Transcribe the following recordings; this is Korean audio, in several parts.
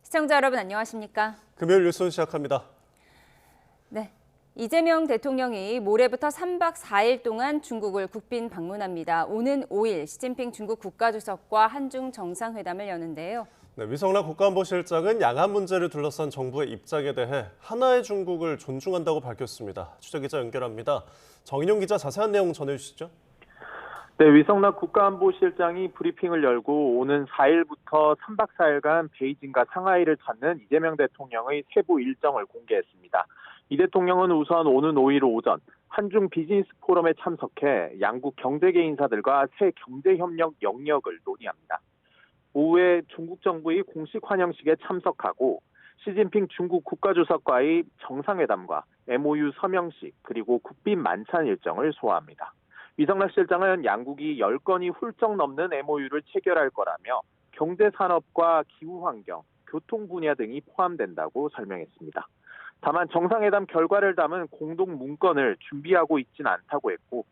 시청자 여러분 안녕하십니까? 금요일 뉴스 시작합니다. 네, 이재명 대통령이 모레부터 3박 4일 동안 중국을 국빈 방문합니다. 오는 5일 시진핑 중국 국가주석과 한중 정상회담을 여는데요. 네, 위성락 국가안보실장은 양안 문제를 둘러싼 정부의 입장에 대해 하나의 중국을 존중한다고 밝혔습니다. 취재기자 연결합니다. 정인용 기자 자세한 내용 전해주시죠. 네, 위성락 국가안보실장이 브리핑을 열고 오는 4일부터 3박 4일간 베이징과 상하이를 찾는 이재명 대통령의 세부 일정을 공개했습니다. 이 대통령은 우선 오는 5일 오전 한중 비즈니스 포럼에 참석해 양국 경제계 인사들과 새 경제협력 영역을 논의합니다. 오후에 중국 정부의 공식 환영식에 참석하고 시진핑 중국 국가주석과의 정상회담과 MOU 서명식 그리고 국빈 만찬 일정을 소화합니다. 위성락 실장은 양국이 10건이 훌쩍 넘는 MOU를 체결할 거라며 경제산업과 기후환경, 교통 분야 등이 포함된다고 설명했습니다. 다만 정상회담 결과를 담은 공동 문건을 준비하고 있지는 않다고 했고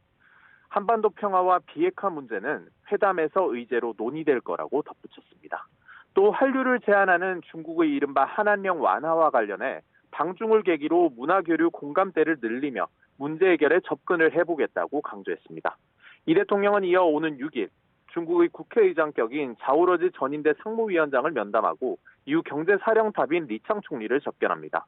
한반도 평화와 비핵화 문제는 회담에서 의제로 논의될 거라고 덧붙였습니다. 또 한류를 제한하는 중국의 이른바 한한령 완화와 관련해 방중을 계기로 문화교류 공감대를 늘리며 문제 해결에 접근을 해보겠다고 강조했습니다. 이 대통령은 이어 오는 6일 중국의 국회의장격인 자오러지 전인대 상무위원장을 면담하고 이후 경제사령탑인 리창 총리를 접견합니다.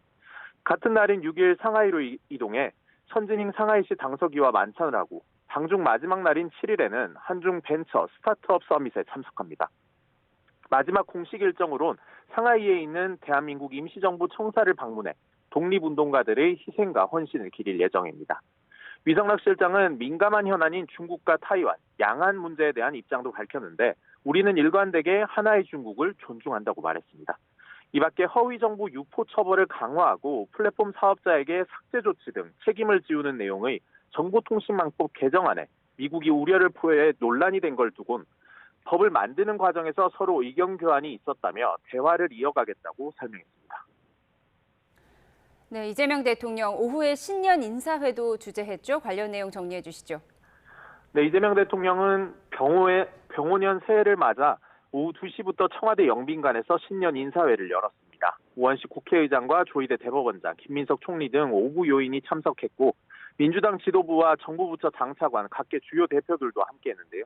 같은 날인 6일 상하이로 이동해 천진잉 상하이시 당서기와 만찬을 하고 방중 마지막 날인 7일에는 한중 벤처 스타트업 서밋에 참석합니다. 마지막 공식 일정으론 상하이에 있는 대한민국 임시정부 청사를 방문해 독립운동가들의 희생과 헌신을 기릴 예정입니다. 위성락 실장은 민감한 현안인 중국과 타이완, 양안 문제에 대한 입장도 밝혔는데 우리는 일관되게 하나의 중국을 존중한다고 말했습니다. 이 밖에 허위 정보 유포 처벌을 강화하고 플랫폼 사업자에게 삭제 조치 등 책임을 지우는 내용의 정보통신망법 개정안에 미국이 우려를 표해 논란이 된 걸 두곤 법을 만드는 과정에서 서로 의견 교환이 있었다며 대화를 이어가겠다고 설명했습니다. 네, 이재명 대통령 오후에 신년 인사회도 주재했죠. 관련 내용 정리해 주시죠. 네, 이재명 대통령은 병오년 새해를 맞아 오후 2시부터 청와대 영빈관에서 신년 인사회를 열었습니다. 우원식 국회의장과 조희대 대법원장, 김민석 총리 등 5부 요인이 참석했고 민주당 지도부와 정부부처 당차관, 각계 주요 대표들도 함께했는데요.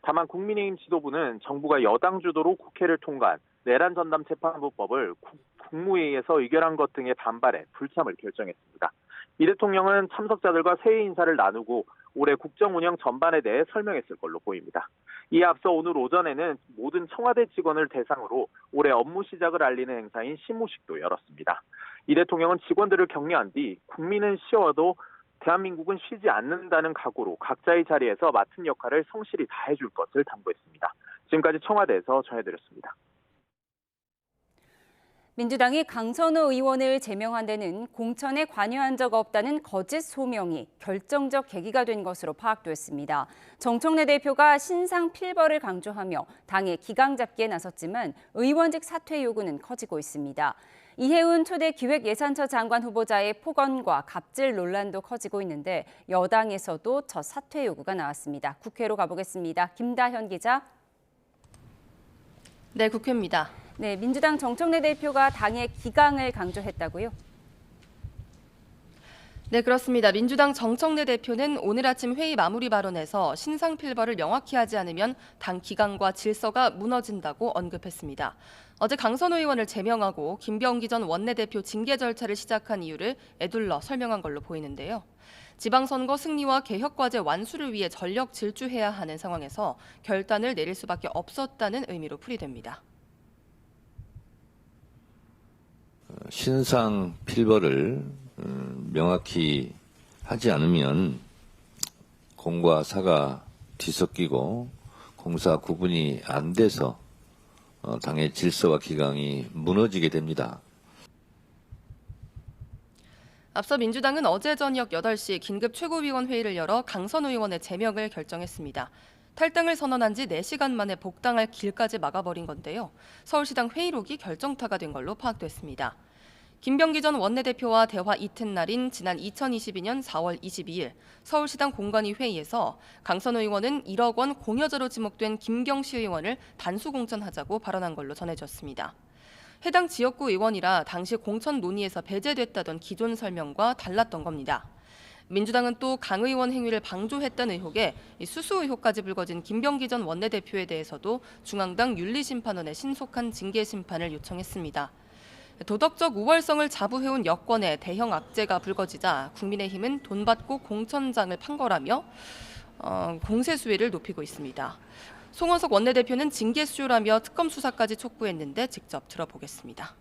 다만 국민의힘 지도부는 정부가 여당 주도로 국회를 통과한 내란 전담 재판부법을 국무회의에서 의결한 것 등에 반발해 불참을 결정했습니다. 이 대통령은 참석자들과 새해 인사를 나누고 올해 국정 운영 전반에 대해 설명했을 걸로 보입니다. 이에 앞서 오늘 오전에는 모든 청와대 직원을 대상으로 올해 업무 시작을 알리는 행사인 시무식도 열었습니다. 이 대통령은 직원들을 격려한 뒤 국민은 쉬어도 대한민국은 쉬지 않는다는 각오로 각자의 자리에서 맡은 역할을 성실히 다해줄 것을 당부했습니다. 지금까지 청와대에서 전해드렸습니다. 민주당이 강선호 의원을 제명한 데는 공천에 관여한 적 없다는 거짓 소명이 결정적 계기가 된 것으로 파악됐습니다. 정청래 대표가 신상 필벌을 강조하며 당의 기강 잡기에 나섰지만 의원직 사퇴 요구는 커지고 있습니다. 이해운 초대 기획예산처 장관 후보자의 폭언과 갑질 논란도 커지고 있는데 여당에서도 저 사퇴 요구가 나왔습니다. 국회로 가보겠습니다. 김다현 기자. 네, 국회입니다. 네, 민주당 정청래 대표가 당의 기강을 강조했다고요? 네, 그렇습니다. 민주당 정청래 대표는 오늘 아침 회의 마무리 발언에서 신상 필벌을 명확히 하지 않으면 당 기강과 질서가 무너진다고 언급했습니다. 어제 강선호 의원을 제명하고 김병기 전 원내대표 징계 절차를 시작한 이유를 에둘러 설명한 걸로 보이는데요. 지방선거 승리와 개혁과제 완수를 위해 전력 질주해야 하는 상황에서 결단을 내릴 수밖에 없었다는 의미로 풀이됩니다. 신상 필벌을 명확히 하지 않으면 공과 사가 뒤섞이고 공사 구분이 안 돼서 당의 질서와 기강이 무너지게 됩니다. 앞서 민주당은 어제 저녁 8시 긴급 최고위원회의를 열어 강선호 의원의 제명을 결정했습니다. 탈당을 선언한 지 4시간 만에 복당할 길까지 막아버린 건데요. 서울시당 회의록이 결정타가 된 걸로 파악됐습니다. 김병기 전 원내대표와 대화 이튿날인 지난 2022년 4월 22일 서울시당 공관위 회의에서 강선호 의원은 1억 원 공여자로 지목된 김경시 의원을 단수 공천하자고 발언한 걸로 전해졌습니다. 해당 지역구 의원이라 당시 공천 논의에서 배제됐다던 기존 설명과 달랐던 겁니다. 민주당은 또 강 의원 행위를 방조했다는 의혹에 수수 의혹까지 불거진 김병기 전 원내대표에 대해서도 중앙당 윤리심판원에 신속한 징계 심판을 요청했습니다. 도덕적 우월성을 자부해온 여권에 대형 악재가 불거지자 국민의힘은 돈 받고 공천장을 판 거라며 공세 수위를 높이고 있습니다. 송원석 원내대표는 징계 수요라며 특검 수사까지 촉구했는데 직접 들어보겠습니다.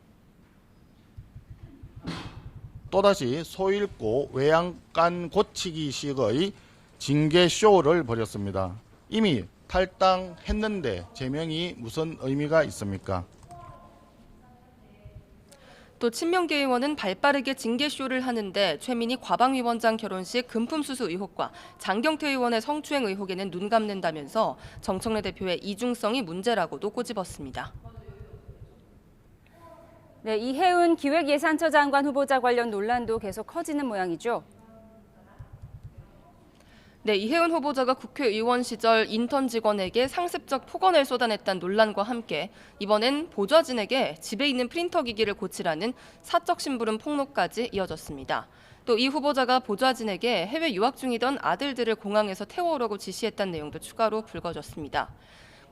또다시 소잃고 외양간 고치기식의 징계쇼를 벌였습니다. 이미 탈당했는데 제명이 무슨 의미가 있습니까? 또 친명계 의원은 발빠르게 징계쇼를 하는데 최민희 과방위원장 결혼식 금품수수 의혹과 장경태 의원의 성추행 의혹에는 눈 감는다면서 정청래 대표의 이중성이 문제라고도 꼬집었습니다. 네, 이해운 기획예산처 장관 후보자 관련 논란도 계속 커지는 모양이죠. 네, 이해운 후보자가 국회의원 시절 인턴 직원에게 상습적 폭언을 쏟아냈다는 논란과 함께 이번엔 보좌진에게 집에 있는 프린터 기기를 고치라는 사적 심부름 폭로까지 이어졌습니다. 또 이 후보자가 보좌진에게 해외 유학 중이던 아들들을 공항에서 태워오라고 지시했다는 내용도 추가로 불거졌습니다.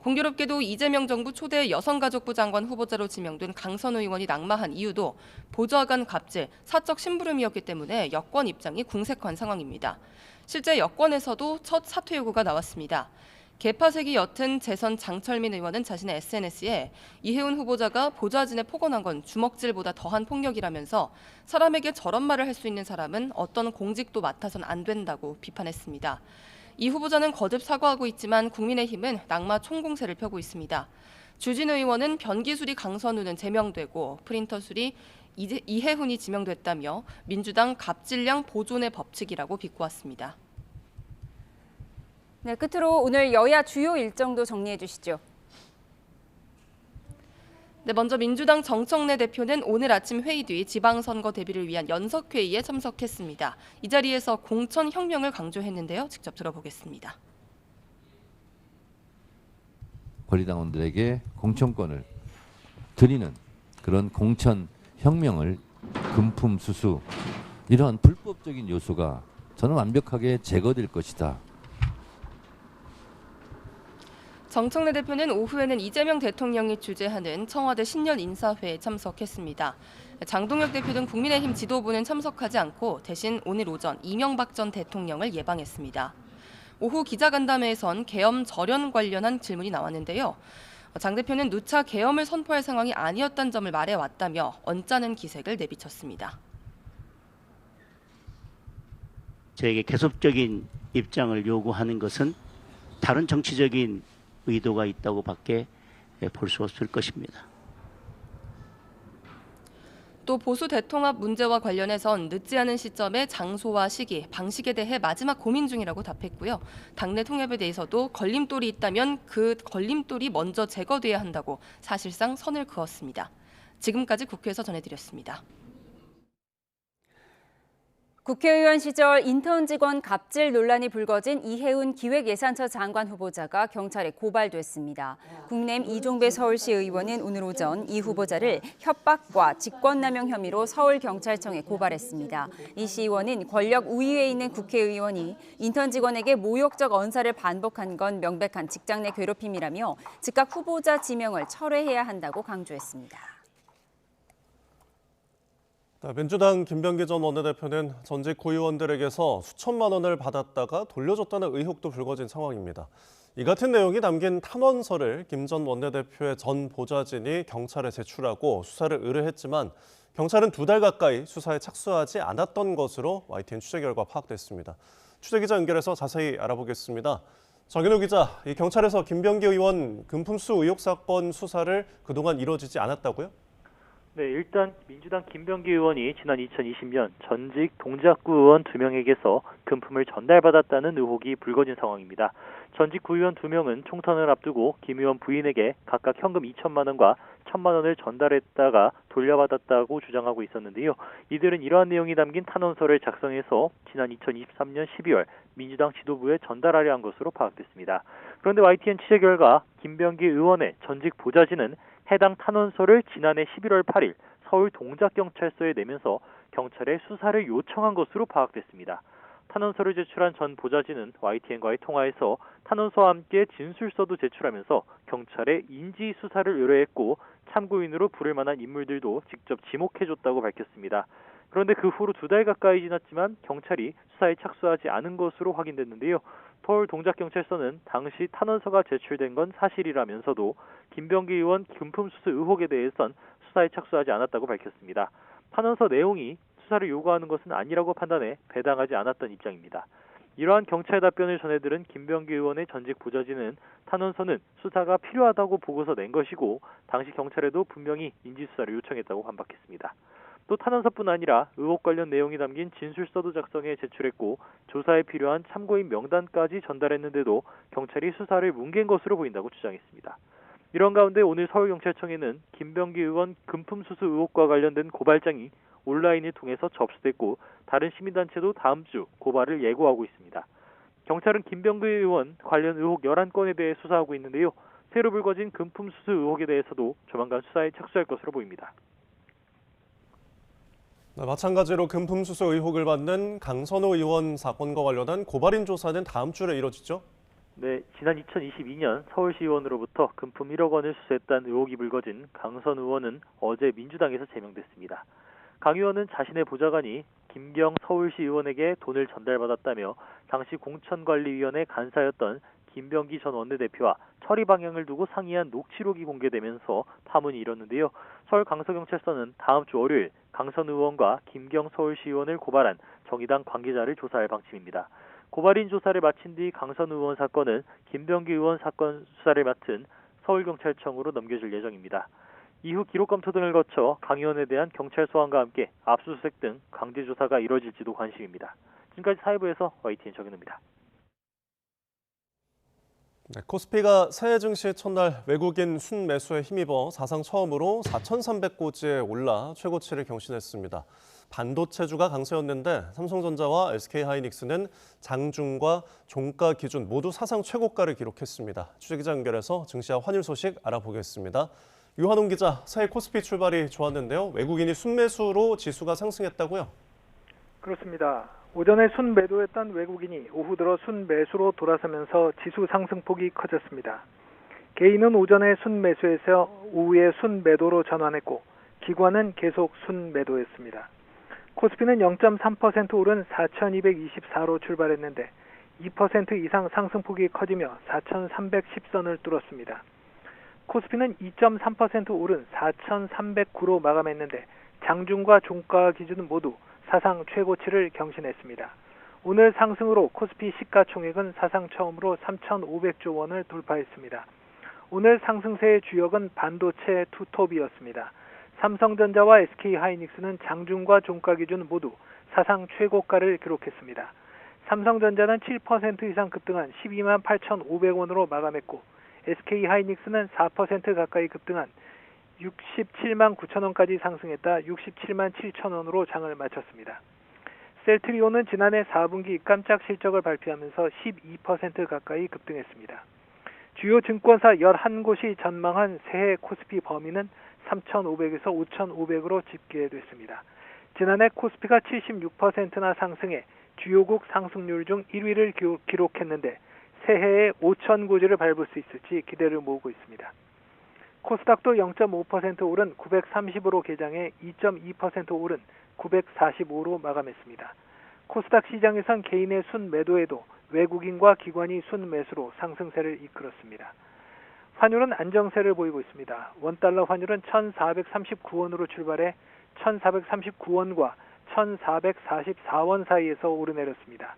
공교롭게도 이재명 정부 초대 여성가족부 장관 후보자로 지명된 강선우 의원이 낙마한 이유도 보좌관 갑질, 사적 심부름이었기 때문에 여권 입장이 궁색한 상황입니다. 실제 여권에서도 첫 사퇴 요구가 나왔습니다. 개파색이 옅은 재선 장철민 의원은 자신의 SNS에 이해운 후보자가 보좌진에 폭언한 건 주먹질보다 더한 폭력이라면서 사람에게 저런 말을 할 수 있는 사람은 어떤 공직도 맡아선 안 된다고 비판했습니다. 이 후보자는 거듭 사과하고 있지만 국민의힘은 낙마 총공세를 펴고 있습니다. 주진우 의원은 변기술이 강선우는 제명되고 프린터술이 이해훈이 지명됐다며 민주당 갑질량 보존의 법칙이라고 비꼬았습니다. 네, 끝으로 오늘 여야 주요 일정도 정리해 주시죠. 네, 먼저 민주당 정청래 대표는 오늘 아침 회의 뒤 지방선거 대비를 위한 연석회의에 참석했습니다. 이 자리에서 공천혁명을 강조했는데요. 직접 들어보겠습니다. 권리당원들에게 공천권을 드리는 그런 공천혁명을 금품수수 이러한 불법적인 요소가 저는 완벽하게 제거될 것이다. 정청래 대표는 오후에는 이재명 대통령이 주재하는 청와대 신년 인사회에 참석했습니다. 장동혁 대표 등 국민의힘 지도부는 참석하지 않고 대신 오늘 오전 이명박 전 대통령을 예방했습니다. 오후 기자간담회에선 계엄 절연 관련한 질문이 나왔는데요. 장 대표는 누차 계엄을 선포할 상황이 아니었다는 점을 말해왔다며 언짢은 기색을 내비쳤습니다. 저에게 계속적인 입장을 요구하는 것은 다른 정치적인 의도가 있다고밖에 볼 수 없을 것입니다. 또 보수 대통합 문제와 관련해선 늦지 않은 시점에 장소와 시기, 방식에 대해 마지막 고민 중이라고 답했고요. 당내 통합에 대해서도 걸림돌이 있다면 그 걸림돌이 먼저 제거돼야 한다고 사실상 선을 그었습니다. 지금까지 국회에서 전해드렸습니다. 국회의원 시절 인턴 직원 갑질 논란이 불거진 이해운 기획예산처 장관 후보자가 경찰에 고발됐습니다. 국민의힘 이종배 서울시 의원은 오늘 오전 이 후보자를 협박과 직권남용 혐의로 서울경찰청에 고발했습니다. 이 시 의원은 권력 우위에 있는 국회의원이 인턴 직원에게 모욕적 언사를 반복한 건 명백한 직장 내 괴롭힘이라며 즉각 후보자 지명을 철회해야 한다고 강조했습니다. 민주당 김병기 전 원내대표는 전직 구의원들에게서 수천만 원을 받았다가 돌려줬다는 의혹도 불거진 상황입니다. 이 같은 내용이 담긴 탄원서를 김 전 원내대표의 전 보좌진이 경찰에 제출하고 수사를 의뢰했지만 경찰은 2달 가까이 수사에 착수하지 않았던 것으로 YTN 취재 결과 파악됐습니다. 취재기자 연결해서 자세히 알아보겠습니다. 정인우 기자, 이 경찰에서 김병기 의원 금품수 의혹 사건 수사를 그동안 이루어지지 않았다고요? 네, 일단 민주당 김병기 의원이 지난 2020년 전직 동작구 의원 2명에게서 금품을 전달받았다는 의혹이 불거진 상황입니다. 전직 구의원 2명은 총선을 앞두고 김 의원 부인에게 각각 현금 2천만 원과 1천만 원을 전달했다가 돌려받았다고 주장하고 있었는데요. 이들은 이러한 내용이 담긴 탄원서를 작성해서 지난 2023년 12월 민주당 지도부에 전달하려 한 것으로 파악됐습니다. 그런데 YTN 취재 결과 김병기 의원의 전직 보좌진은 해당 탄원서를 지난해 11월 8일 서울 동작경찰서에 내면서 경찰에 수사를 요청한 것으로 파악됐습니다. 탄원서를 제출한 전 보좌진은 YTN과의 통화에서 탄원서와 함께 진술서도 제출하면서 경찰에 인지 수사를 의뢰했고 참고인으로 부를 만한 인물들도 직접 지목해줬다고 밝혔습니다. 그런데 그 후로 2달 가까이 지났지만 경찰이 수사에 착수하지 않은 것으로 확인됐는데요. 서울 동작경찰서는 당시 탄원서가 제출된 건 사실이라면서도 김병기 의원 금품 수수 의혹에 대해선 수사에 착수하지 않았다고 밝혔습니다. 탄원서 내용이 수사를 요구하는 것은 아니라고 판단해 배당하지 않았던 입장입니다. 이러한 경찰 답변을 전해들은 김병기 의원의 전직 보좌진은 탄원서는 수사가 필요하다고 보고서 낸 것이고 당시 경찰에도 분명히 인지수사를 요청했다고 반박했습니다. 또 탄원서뿐 아니라 의혹 관련 내용이 담긴 진술서도 작성해 제출했고 조사에 필요한 참고인 명단까지 전달했는데도 경찰이 수사를 뭉갠 것으로 보인다고 주장했습니다. 이런 가운데 오늘 서울경찰청에는 김병기 의원 금품 수수 의혹과 관련된 고발장이 온라인을 통해서 접수됐고 다른 시민단체도 다음 주 고발을 예고하고 있습니다. 경찰은 김병기 의원 관련 의혹 11건에 대해 수사하고 있는데요. 새로 불거진 금품 수수 의혹에 대해서도 조만간 수사에 착수할 것으로 보입니다. 네, 마찬가지로 금품 수수 의혹을 받는 강선호 의원 사건과 관련한 고발인 조사는 다음 주에 이뤄지죠? 네, 지난 2022년 서울시 의원으로부터 금품 1억 원을 수수했다는 의혹이 불거진 강선 의원은 어제 민주당에서 제명됐습니다. 강 의원은 자신의 보좌관이 김경 서울시 의원에게 돈을 전달받았다며 당시 공천관리위원회 간사였던 김병기 전 원내대표와 처리 방향을 두고 상의한 녹취록이 공개되면서 파문이 일었는데요. 서울 강서경찰서는 다음 주 월요일 강선 의원과 김경 서울시 의원을 고발한 정의당 관계자를 조사할 방침입니다. 고발인 조사를 마친 뒤 강선 의원 사건은 김병기 의원 사건 수사를 맡은 서울경찰청으로 넘겨질 예정입니다. 이후 기록 검토 등을 거쳐 강 의원에 대한 경찰 소환과 함께 압수수색 등 강제 조사가 이뤄질지도 관심입니다. 지금까지 사회부에서 YTN 정현우입니다. 네, 코스피가 새해 증시 첫날 외국인 순매수에 힘입어 사상 처음으로 4,300고지에 올라 최고치를 경신했습니다. 반도체주가 강세였는데 삼성전자와 SK하이닉스는 장중과 종가 기준 모두 사상 최고가를 기록했습니다. 취재기자 연결해서 증시와 환율 소식 알아보겠습니다. 유한홍 기자, 새해 코스피 출발이 좋았는데요. 외국인이 순매수로 지수가 상승했다고요? 그렇습니다. 오전에 순매도했던 외국인이 오후 들어 순매수로 돌아서면서 지수 상승폭이 커졌습니다. 개인은 오전에 순매수에서 오후에 순매도로 전환했고 기관은 계속 순매도했습니다. 코스피는 0.3% 오른 4,224로 출발했는데 2% 이상 상승폭이 커지며 4,310선을 뚫었습니다. 코스피는 2.3% 오른 4,309로 마감했는데 장중과 종가 기준은 모두 사상 최고치를 경신했습니다. 오늘 상승으로 코스피 시가총액은 사상 처음으로 3,500조 원을 돌파했습니다. 오늘 상승세의 주역은 반도체 투톱이었습니다. 삼성전자와 SK하이닉스는 장중과 종가 기준 모두 사상 최고가를 기록했습니다. 삼성전자는 7% 이상 급등한 12만 8,500원으로 마감했고 SK하이닉스는 4% 가까이 급등한 67만 9천원까지 상승했다 67만 7천원으로 장을 마쳤습니다. 셀트리온은 지난해 4분기 깜짝 실적을 발표하면서 12% 가까이 급등했습니다. 주요 증권사 11곳이 전망한 새해 코스피 범위는 3,500에서 5,500으로 집계됐습니다. 지난해 코스피가 76%나 상승해 주요국 상승률 중 1위를 기록했는데 새해에 5,000고지를 밟을 수 있을지 기대를 모으고 있습니다. 코스닥도 0.5% 오른 930으로 개장해 2.2% 오른 945로 마감했습니다. 코스닥 시장에선 개인의 순매도에도 외국인과 기관이 순매수로 상승세를 이끌었습니다. 환율은 안정세를 보이고 있습니다. 원달러 환율은 1,439원으로 출발해 1,439원과 1,444원 사이에서 오르내렸습니다.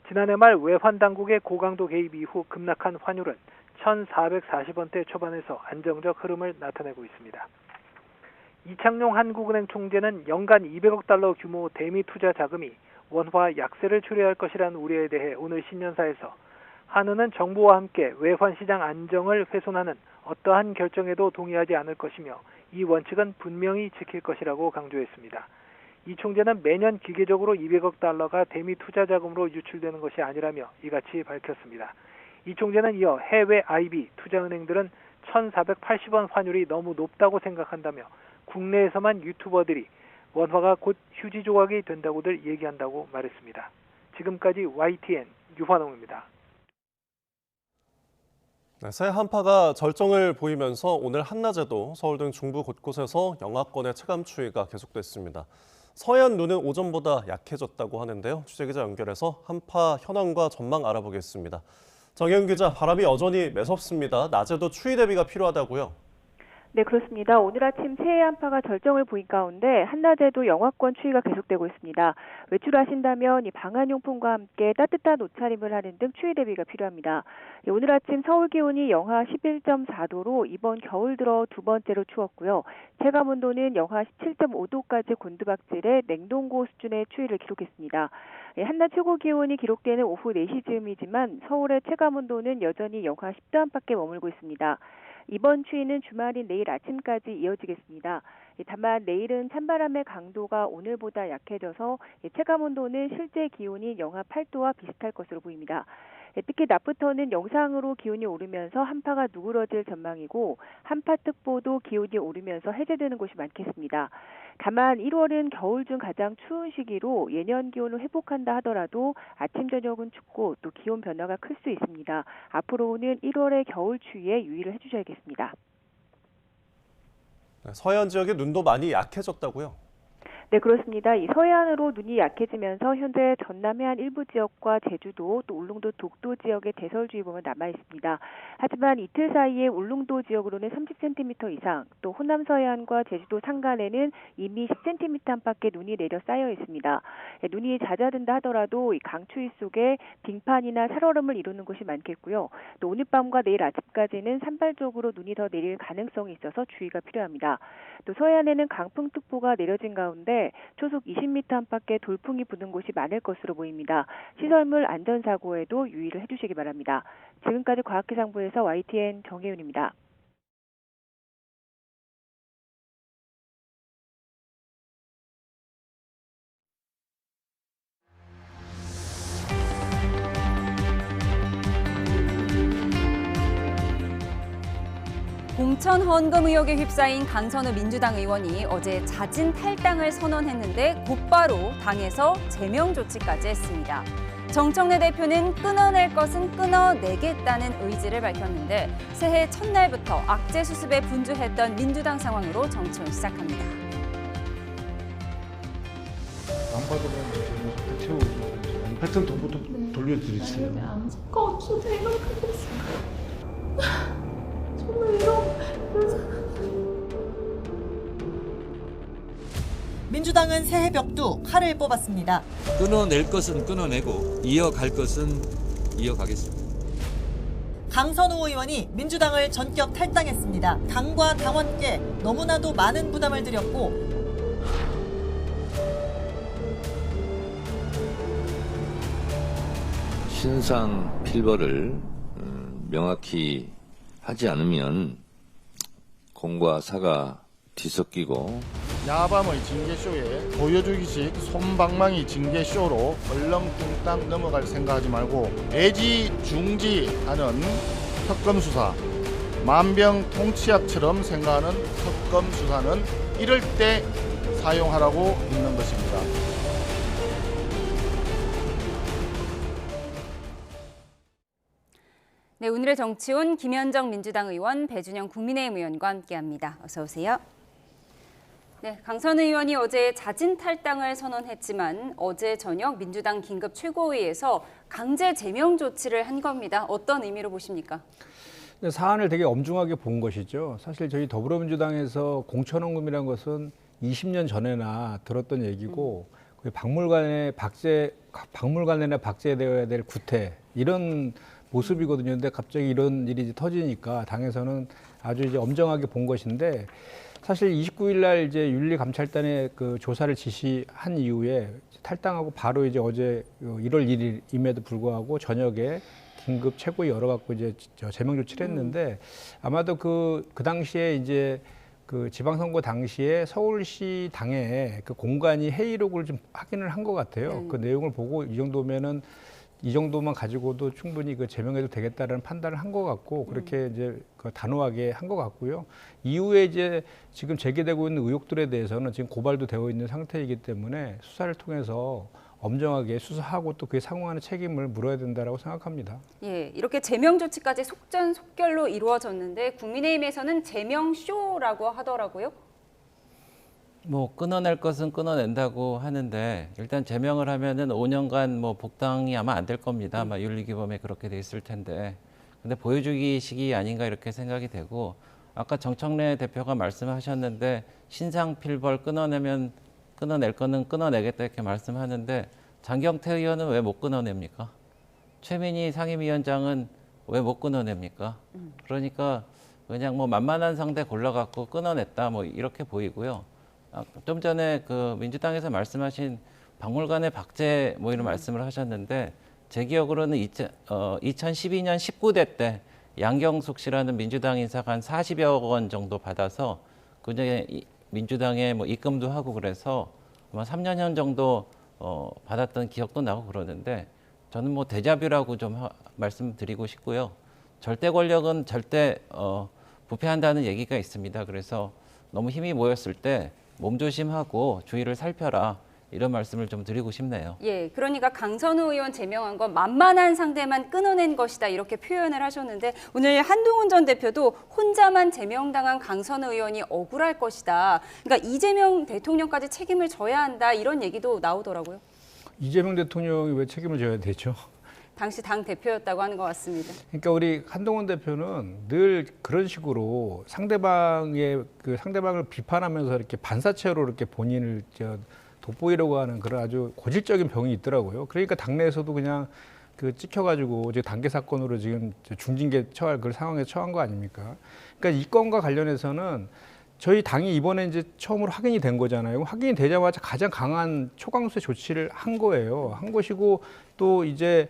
지난해 말 외환 당국의 고강도 개입 이후 급락한 환율은 1,440원대 초반에서 안정적 흐름을 나타내고 있습니다. 이창용 한국은행 총재는 연간 200억 달러 규모 대미 투자 자금이 원화 약세를 초래할 것이라는 우려에 대해 오늘 신년사에서 한은은 정부와 함께 외환시장 안정을 훼손하는 어떠한 결정에도 동의하지 않을 것이며 이 원칙은 분명히 지킬 것이라고 강조했습니다. 이 총재는 매년 기계적으로 200억 달러가 대미 투자 자금으로 유출되는 것이 아니라며 이같이 밝혔습니다. 이 총재는 이어 해외 IB 투자은행들은 1,480원 환율이 너무 높다고 생각한다며 국내에서만 유튜버들이 원화가 곧 휴지 조각이 된다고들 얘기한다고 말했습니다. 지금까지 YTN 유환홍입니다. 네, 새 한파가 절정을 보이면서 오늘 한낮에도 서울 등 중부 곳곳에서 영하권의 체감 추위가 계속됐습니다. 서해안 눈은 오전보다 약해졌다고 하는데요. 취재기자 연결해서 한파 현황과 전망 알아보겠습니다. 정혜은 기자, 바람이 여전히 매섭습니다. 낮에도 추위 대비가 필요하다고요? 네, 그렇습니다. 오늘 아침 새해 한파가 절정을 보인 가운데 한낮에도 영하권 추위가 계속되고 있습니다. 외출하신다면 이 방한용품과 함께 따뜻한 옷차림을 하는 등 추위 대비가 필요합니다. 오늘 아침 서울 기온이 영하 11.4도로 이번 겨울 들어 두 번째로 추웠고요. 체감온도는 영하 17.5도까지 곤두박질해 냉동고 수준의 추위를 기록했습니다. 한낮 최고 기온이 기록되는 오후 4시쯤이지만 서울의 체감온도는 여전히 영하 10도 안팎에 머물고 있습니다. 이번 추위는 주말인 내일 아침까지 이어지겠습니다. 다만 내일은 찬바람의 강도가 오늘보다 약해져서 체감온도는 실제 기온이 영하 8도와 비슷할 것으로 보입니다. 특히 낮부터는 영상으로 기온이 오르면서 한파가 누그러질 전망이고 한파특보도 기온이 오르면서 해제되는 곳이 많겠습니다. 다만 1월은 겨울 중 가장 추운 시기로 예년 기온을 회복한다 하더라도 아침 저녁은 춥고 또 기온 변화가 클 수 있습니다. 앞으로는 1월의 겨울 추위에 유의를 해주셔야겠습니다. 서해안 지역의 눈도 많이 약해졌다고요? 네, 그렇습니다. 이 서해안으로 눈이 약해지면서 현재 전남 해안 일부 지역과 제주도 또 울릉도 독도 지역의 대설주의보가 남아 있습니다. 하지만 이틀 사이에 울릉도 지역으로는 30cm 이상, 또 호남 서해안과 제주도 산간에는 이미 10cm 안팎의 눈이 내려 쌓여 있습니다. 눈이 잦아든다 하더라도 이 강추위 속에 빙판이나 살얼음을 이루는 곳이 많겠고요. 또 오늘 밤과 내일 아침까지는 산발적으로 눈이 더 내릴 가능성이 있어서 주의가 필요합니다. 또 서해안에는 강풍특보가 내려진 가운데 초속 20m 안팎의 돌풍이 부는 곳이 많을 것으로 보입니다. 시설물 안전사고에도 유의를 해주시기 바랍니다. 지금까지 과학기상부에서 YTN 정혜윤입니다. 공천 헌금 의혹에 휩싸인 강선우 민주당 의원이 어제 자진 탈당을 선언했는데 곧바로 당에서 제명 조치까지 했습니다. 정청래 대표는 끊어낼 것은 끊어내겠다는 의지를 밝혔는데 새해 첫날부터 악재 수습에 분주했던 민주당 상황으로 정치원 시작합니다. 안 받으면 채우고 패턴 돈부터 돌려드리세요. 아무거 없어도 행복하겠어. 정말 이런 민주당은 새해 벽두 칼을 뽑았습니다. 끊어낼 것은 끊어내고 이어갈 것은 이어가겠습니다. 강선우 의원이 민주당을 전격 탈당했습니다. 당과 당원께 너무나도 많은 부담을 드렸고 신상 필벌을 명확히 하지 않으면 공과 사가 뒤섞이고 야밤의 징계쇼에 보여주기식 솜방망이 징계쇼로 얼렁뚱땅 넘어갈 생각하지 말고 애지중지하는 특검수사, 만병통치약처럼 생각하는 특검수사는 이럴 때 사용하라고 있는 것입니다. 네, 오늘의 정치온 김현정 민주당 의원, 배준영 국민의힘 의원과 함께합니다. 어서 오세요. 네, 강선우 의원이 어제 자진 탈당을 선언했지만 어제 저녁 민주당 긴급 최고회의에서 강제 제명 조치를 한 겁니다. 어떤 의미로 보십니까? 사안을 되게 엄중하게 본 것이죠. 사실 저희 더불어민주당에서 공천헌금이라는 것은 20년 전에나 들었던 얘기고 박물관에나 박제되어야 될 구태 이런 모습이거든요. 근데 갑자기 이런 일이 터지니까 당에서는 아주 이제 엄정하게 본 것인데 사실 29일 날 이제 윤리감찰단의 그 조사를 지시한 이후에 탈당하고 바로 이제 어제 1월 1일임에도 불구하고 저녁에 긴급 최고위 열어갖고 이제 제명 조치를 했는데 아마도 그 당시에 이제 그 지방선거 당시에 서울시 당에 그 공관이 회의록을 좀 확인을 한 것 같아요. 그 내용을 보고 이 정도면은 이 정도만 가지고도 충분히 그 제명해도 되겠다라는 판단을 한 것 같고 그렇게 이제 그 단호하게 한 것 같고요. 이후에 이제 지금 제기되고 있는 의혹들에 대해서는 지금 고발도 되어 있는 상태이기 때문에 수사를 통해서 엄정하게 수사하고 또 그에 상응하는 책임을 물어야 된다라고 생각합니다. 예, 이렇게 제명 조치까지 속전속결로 이루어졌는데 국민의힘에서는 제명 쇼라고 하더라고요. 뭐 끊어낼 것은 끊어낸다고 하는데 일단 제명을 하면은 5년간 뭐 복당이 아마 안 될 겁니다. 아마 윤리규범에 그렇게 돼 있을 텐데. 근데 보여주기식이 아닌가 이렇게 생각이 되고 아까 정청래 대표가 말씀하셨는데 신상필벌 끊어낼 거는 끊어내겠다 이렇게 말씀하는데 장경태 의원은 왜 못 끊어냅니까? 최민희 상임위원장은 왜 못 끊어냅니까? 그러니까 그냥 뭐 만만한 상대 골라갖고 끊어냈다 뭐 이렇게 보이고요. 좀 전에 그 민주당에서 말씀하신 박물관의 박제 뭐 이런 말씀을 하셨는데 제 기억으로는 2012년 19대 때 양경숙 씨라는 민주당 인사가 한 40여 원 정도 받아서 그중에 민주당에 뭐 입금도 하고 그래서 아마 3년 정도 받았던 기억도 나고 그러는데 저는 뭐 데자뷰라고 좀 말씀드리고 싶고요. 절대 권력은 절대 부패한다는 얘기가 있습니다. 그래서 너무 힘이 모였을 때 몸조심하고 주의를 살펴라. 이런 말씀을 좀 드리고 싶네요. 예, 그러니까 강선우 의원 제명한 건 만만한 상대만 끊어낸 것이다 이렇게 표현을 하셨는데 오늘 한동훈 전 대표도 혼자만 제명당한 강선우 의원이 억울할 것이다. 그러니까 이재명 대통령까지 책임을 져야 한다 이런 얘기도 나오더라고요. 이재명 대통령이 왜 책임을 져야 되죠? 당시 당 대표였다고 하는 것 같습니다. 그러니까 우리 한동훈 대표는 늘 그런 식으로 상대방을 비판하면서 이렇게 반사체로 이렇게 본인을 돋보이려고 하는 그런 아주 고질적인 병이 있더라고요. 그러니까 당내에서도 그냥 그 찍혀가지고 이제 단계 사건으로 지금 중징계 처할 그런 상황에 처한 거 아닙니까? 그러니까 이 건과 관련해서는 저희 당이 이번에 이제 처음으로 확인이 된 거잖아요. 확인이 되자마자 가장 강한 초강수의 조치를 한 거예요. 한 것이고 또 이제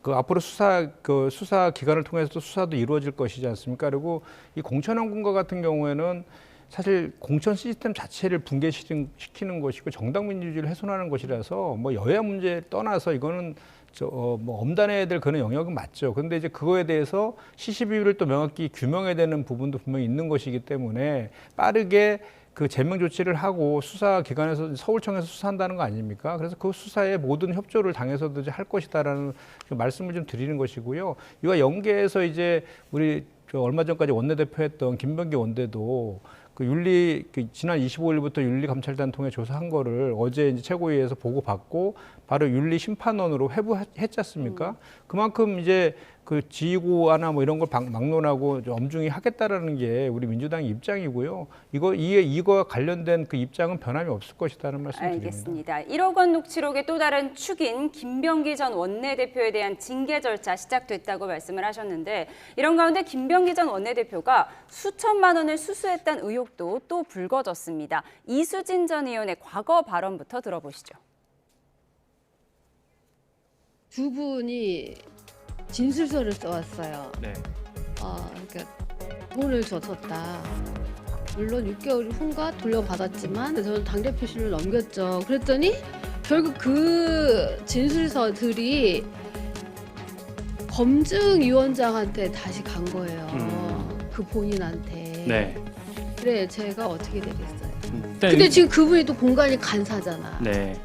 그 앞으로 수사 기관을 통해서 또 수사도 이루어질 것이지 않습니까? 그리고 이 공천왕군과 같은 경우에는 사실 공천 시스템 자체를 붕괴시키는 것이고 정당 민주주의를 훼손하는 것이라서 뭐 여야 문제 떠나서 이거는 뭐 엄단해야 될 그런 영역은 맞죠. 그런데 이제 그거에 대해서 시시비비를 또 명확히 규명해야 되는 부분도 분명히 있는 것이기 때문에 빠르게 그 제명 조치를 하고 수사기관에서 서울청에서 수사한다는 거 아닙니까? 그래서 그 수사에 모든 협조를 당에서도 이제 할 것이다라는 말씀을 좀 드리는 것이고요. 이와 연계해서 이제 우리 얼마 전까지 원내대표했던 김병기 원내도 지난 25일부터 윤리감찰단 통해 조사한 거를 어제 이제 최고위에서 보고받고 바로 윤리심판원으로 회부했지 않습니까? 그만큼 이제 그 지휘고하나 뭐 이런 걸 막론하고 엄중히 하겠다라는 게 우리 민주당의 입장이고요. 이거와 관련된 그 입장은 변함이 없을 것이라는 말씀드립니다. 알겠습니다. 1억 원 녹취록의 또 다른 축인 김병기 전 원내대표에 대한 징계 절차 시작됐다고 말씀을 하셨는데 이런 가운데 김병기 전 원내대표가 수천만 원을 수수했다는 의혹도 또 불거졌습니다. 이수진 전 의원의 과거 발언부터 들어보시죠. 두 분이 진술서를 써왔어요. 네. 그러니까 돈을 줬었다. 물론 6개월 후인가 돌려받았지만 저는 당대표실을 넘겼죠. 그랬더니 결국 그 진술서들이 검증위원장한테 다시 간 거예요. 그 본인한테. 네. 그래 제가 어떻게 되겠어요. 근데 지금 그분이 또 공간이 간사잖아. 네.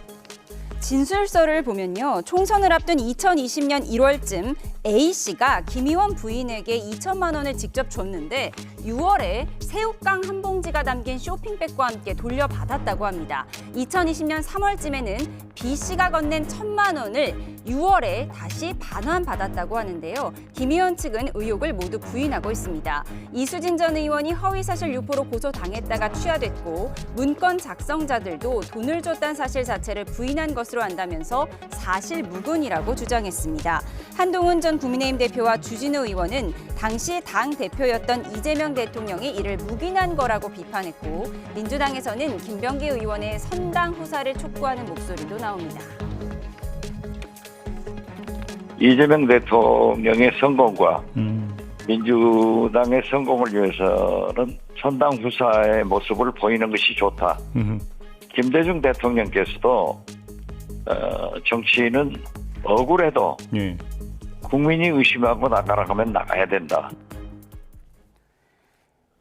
진술서를 보면요. 총선을 앞둔 2020년 1월쯤 A씨가 김 의원 부인에게 2천만 원을 직접 줬는데 6월에 새우깡 한 봉지가 담긴 쇼핑백과 함께 돌려받았다고 합니다. 2020년 3월쯤에는 B씨가 건넨 1,000만 원을 6월에 다시 반환받았다고 하는데요. 김 의원 측은 의혹을 모두 부인하고 있습니다. 이수진 전 의원이 허위사실 유포로 고소당했다가 취하됐고 문건 작성자들도 돈을 줬다는 사실 자체를 부인한 것으로 안다면서 사실무근이라고 주장했습니다. 한동훈 전 국민의힘 대표와 주진우 의원은 당시 당 대표였던 이재명 대통령이 이를 묵인한 거라고 비판했고 민주당에서는 김병기 의원의 선당 후사를 촉구하는 목소리도 나옵니다. 이재명 대통령의 성공과 민주당의 성공을 위해서는 선당 후사의 모습을 보이는 것이 좋다. 김대중 대통령께서도 정치는 억울해도 예. 국민이 의심하고 나가라면 나가야 된다.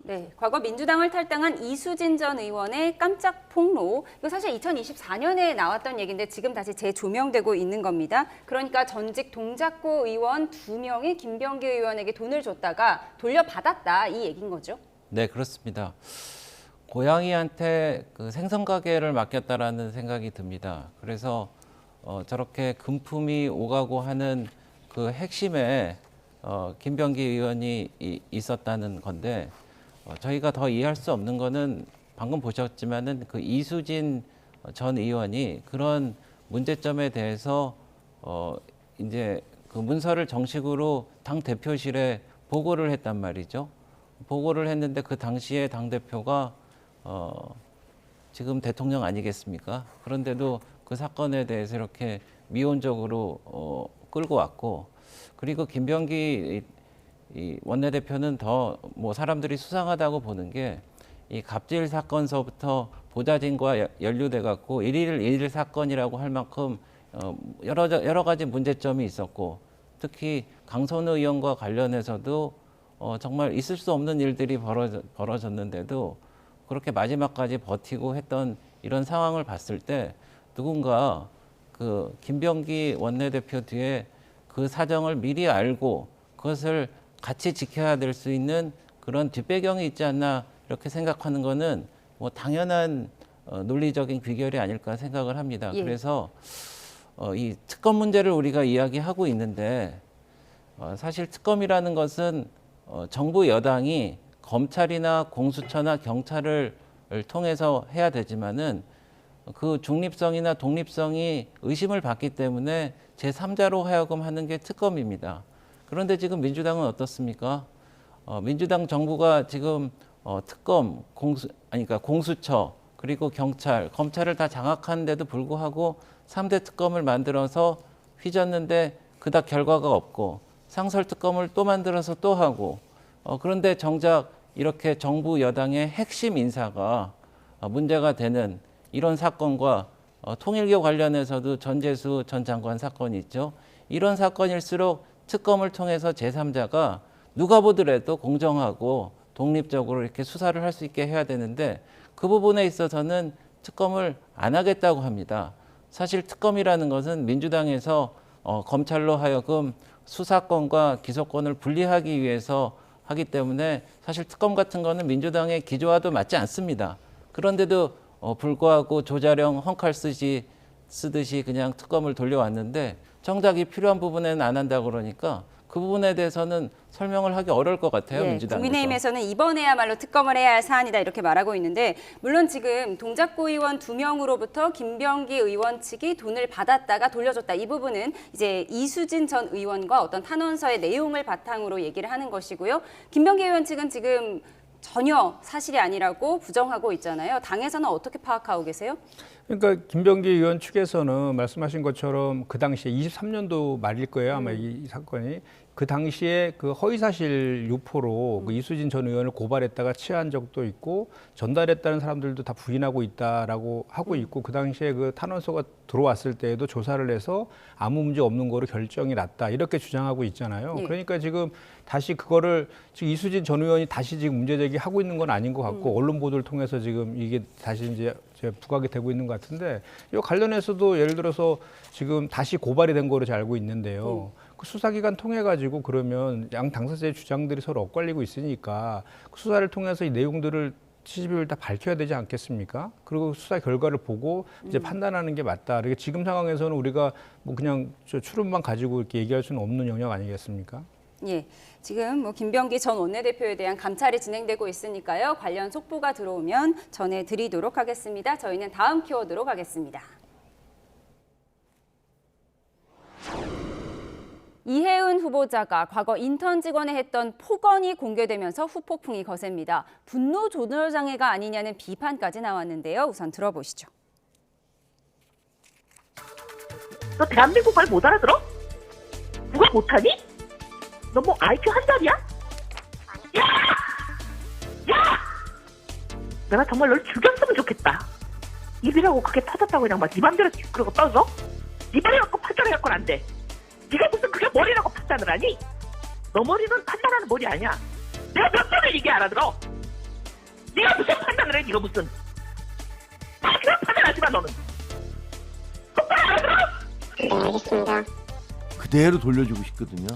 네, 과거 민주당을 탈당한 이수진 전 의원의 깜짝 폭로. 이거 사실 2024년에 나왔던 얘기인데 지금 다시 재조명되고 있는 겁니다. 그러니까 전직 동작구 의원 2명이 김병기 의원에게 돈을 줬다가 돌려받았다 이 얘기인 거죠? 네, 그렇습니다. 고양이한테 그 생선 가게를 맡겼다라는 생각이 듭니다. 그래서 저렇게 금품이 오가고 하는 그 핵심에 김병기 의원이 있었다는 건데 저희가 더 이해할 수 없는 거는 방금 보셨지만은 그 이수진 전 의원이 그런 문제점에 대해서 이제 그 문서를 정식으로 당 대표실에 보고를 했단 말이죠. 보고를 했는데 그 당시에 당 대표가 지금 대통령 아니겠습니까? 그런데도 그 사건에 대해서 이렇게 미온적으로 끌고 왔고, 그리고 김병기 이 원내대표는 더 뭐 사람들이 수상하다고 보는 게 이 갑질 사건서부터 보좌진과 연루돼 갖고 일일 사건이라고 할 만큼 여러 가지 문제점이 있었고, 특히 강선우 의원과 관련해서도 정말 있을 수 없는 일들이 벌어졌는데도 그렇게 마지막까지 버티고 했던 이런 상황을 봤을 때 누군가 그 김병기 원내대표 뒤에 그 사정을 미리 알고 그것을 같이 지켜야 될 수 있는 그런 뒷배경이 있지 않나 이렇게 생각하는 거는 뭐 당연한 논리적인 귀결이 아닐까 생각을 합니다. 예. 그래서 이 특검 문제를 우리가 이야기하고 있는데 사실 특검이라는 것은 정부 여당이 검찰이나 공수처나 경찰을 통해서 해야 되지만은 그 중립성이나 독립성이 의심을 받기 때문에 제3자로 하여금 하는 게 특검입니다. 그런데 지금 민주당은 어떻습니까? 민주당 정부가 지금 특검, 그러니까 공수처, 그리고 경찰, 검찰을 다 장악하는데도 불구하고 3대 특검을 만들어서 휘졌는데 그닥 결과가 없고, 상설 특검을 또 만들어서 또 하고, 그런데 정작 이렇게 정부 여당의 핵심 인사가 문제가 되는 이런 사건과 통일교 관련해서도 전재수 전 장관 사건이 있죠. 이런 사건일수록 특검을 통해서 제3자가 누가 보더라도 공정하고 독립적으로 이렇게 수사를 할 수 있게 해야 되는데 그 부분에 있어서는 특검을 안 하겠다고 합니다. 사실 특검이라는 것은 민주당에서 검찰로 하여금 수사권과 기소권을 분리하기 위해서 하기 때문에 사실 특검 같은 거는 민주당의 기조와도 맞지 않습니다. 그런데도 불구하고 조자령 헝칼 쓰듯이 그냥 특검을 돌려왔는데 정작 이 필요한 부분에는 안 한다고 그러니까 그 부분에 대해서는 설명을 하기 어려울 것 같아요. 민주당에서. 국민의힘에서는 이번에야말로 특검을 해야 할 사안이다 이렇게 말하고 있는데, 물론 지금 동작구 의원 2명으로부터 김병기 의원 측이 돈을 받았다가 돌려줬다. 이 부분은 이제 이수진 전 의원과 어떤 탄원서의 내용을 바탕으로 얘기를 하는 것이고요. 김병기 의원 측은 지금 전혀 사실이 아니라고 부정하고 있잖아요. 당에서는 어떻게 파악하고 계세요? 그러니까 김병기 의원 측에서는 말씀하신 것처럼 그 당시에 23년도 말일 거예요. 아마 이 사건이. 그 당시에 그 허위사실 유포로 그 이수진 전 의원을 고발했다가 취한 적도 있고 전달했다는 사람들도 다 부인하고 있다라고 하고 있고, 그 당시에 그 탄원서가 들어왔을 때에도 조사를 해서 아무 문제 없는 거로 결정이 났다 이렇게 주장하고 있잖아요. 네. 그러니까 지금 다시 그거를 지금 이수진 전 의원이 다시 지금 문제 제기하고 있는 건 아닌 것 같고 언론 보도를 통해서 지금 이게 다시 이제 부각이 되고 있는 것 같은데, 이 관련해서도 예를 들어서 지금 다시 고발이 된 거로 잘 알고 있는데요. 그 수사기관 통해 가지고 그러면 양 당사자의 주장들이 서로 엇갈리고 있으니까 그 수사를 통해서 이 내용들을 70일 다 밝혀야 되지 않겠습니까? 그리고 수사 결과를 보고 이제 판단하는 게 맞다. 그러니까 지금 상황에서는 우리가 뭐 그냥 추론만 가지고 이렇게 얘기할 수는 없는 영역 아니겠습니까? 예, 지금 뭐 김병기 전 원내대표에 대한 감찰이 진행되고 있으니까요. 관련 속보가 들어오면 전해드리도록 하겠습니다. 저희는 다음 키워드로 가겠습니다. 이혜은 후보자가 과거 인턴 직원에 했던 폭언이 공개되면서 후폭풍이 거셉니다. 분노 조절 장애가 아니냐는 비판까지 나왔는데요. 우선 들어보시죠. 너 대한민국 말 못 알아들어? 누가 못하니? 너 뭐 IQ 한 달이야? 야! 야! 내가 정말 널 죽였으면 좋겠다. 입이라고 그게 터졌다고 그냥 막 네 맘대로 그러고 떠서? 네 머리 갖고 판단해갖고는 안 돼. 네가 무슨 그게 머리라고 판단을 하니? 너 머리는 판단하는 머리 아니야. 내가 몇 번을 얘기 알아들어. 네가 무슨 판단을 해? 네가 무슨. 그냥 판단하지 마 너는. 똑바로 알아들어. 네, 알겠습니다. 그대로 돌려주고 싶거든요.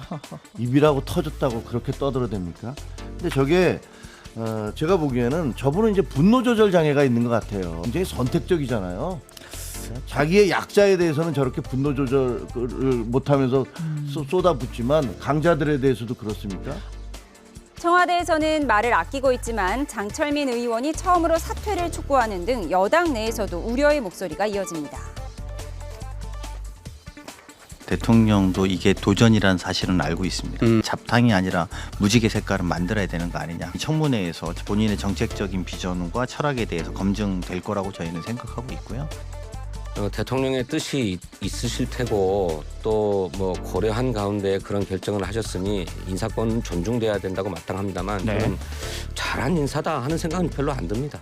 입이라고 터졌다고 그렇게 떠들어댑니까? 근데 저게 제가 보기에는 저분은 이제 분노 조절 장애가 있는 것 같아요. 굉장히 선택적이잖아요. 자기의 약자에 대해서는 저렇게 분노 조절을 못하면서 쏟아붓지만 강자들에 대해서도 그렇습니까? 청와대에서는 말을 아끼고 있지만 장철민 의원이 처음으로 사퇴를 촉구하는 등 여당 내에서도 우려의 목소리가 이어집니다. 대통령도 이게 도전이라는 사실은 알고 있습니다. 잡탕이 아니라 무지개 색깔은 만들어야 되는 거 아니냐. 청문회에서 본인의 정책적인 비전과 철학에 대해서 검증될 거라고 저희는 생각하고 있고요. 대통령의 뜻이 있으실 테고 또 뭐 고려한 가운데 그런 결정을 하셨으니 인사권은 존중돼야 된다고 마땅합니다만 저는 잘한 인사다 하는 생각은 별로 안 듭니다.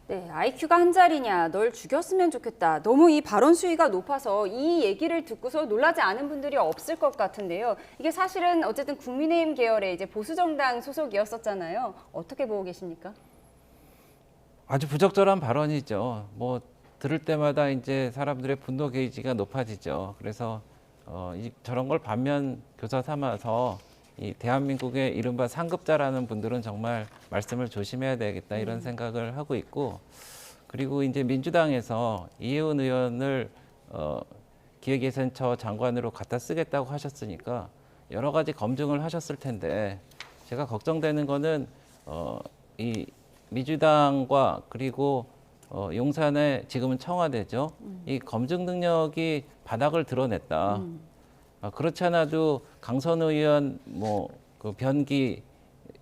네, IQ가 한 자리냐, 널 죽였으면 좋겠다. 너무 이 발언 수위가 높아서 이 얘기를 듣고서 놀라지 않은 분들이 없을 것 같은데요. 이게 사실은 어쨌든 국민의힘 계열의 이제 보수정당 소속이었었잖아요. 어떻게 보고 계십니까? 아주 부적절한 발언이죠. 뭐 들을 때마다 이제 사람들의 분노 게이지가 높아지죠. 그래서 저런 걸 반면 교사 삼아서 이 대한민국의 이른바 상급자라는 분들은 정말 말씀을 조심해야 되겠다 이런 생각을 하고 있고, 그리고 이제 민주당에서 이혜원 의원을 기획예산처 장관으로 갖다 쓰겠다고 하셨으니까 여러 가지 검증을 하셨을 텐데, 제가 걱정되는 거는 이 민주당과 그리고 용산의 지금은 청와대죠. 이 검증 능력이 바닥을 드러냈다. 그렇지 않아도 강선 의원 그 변기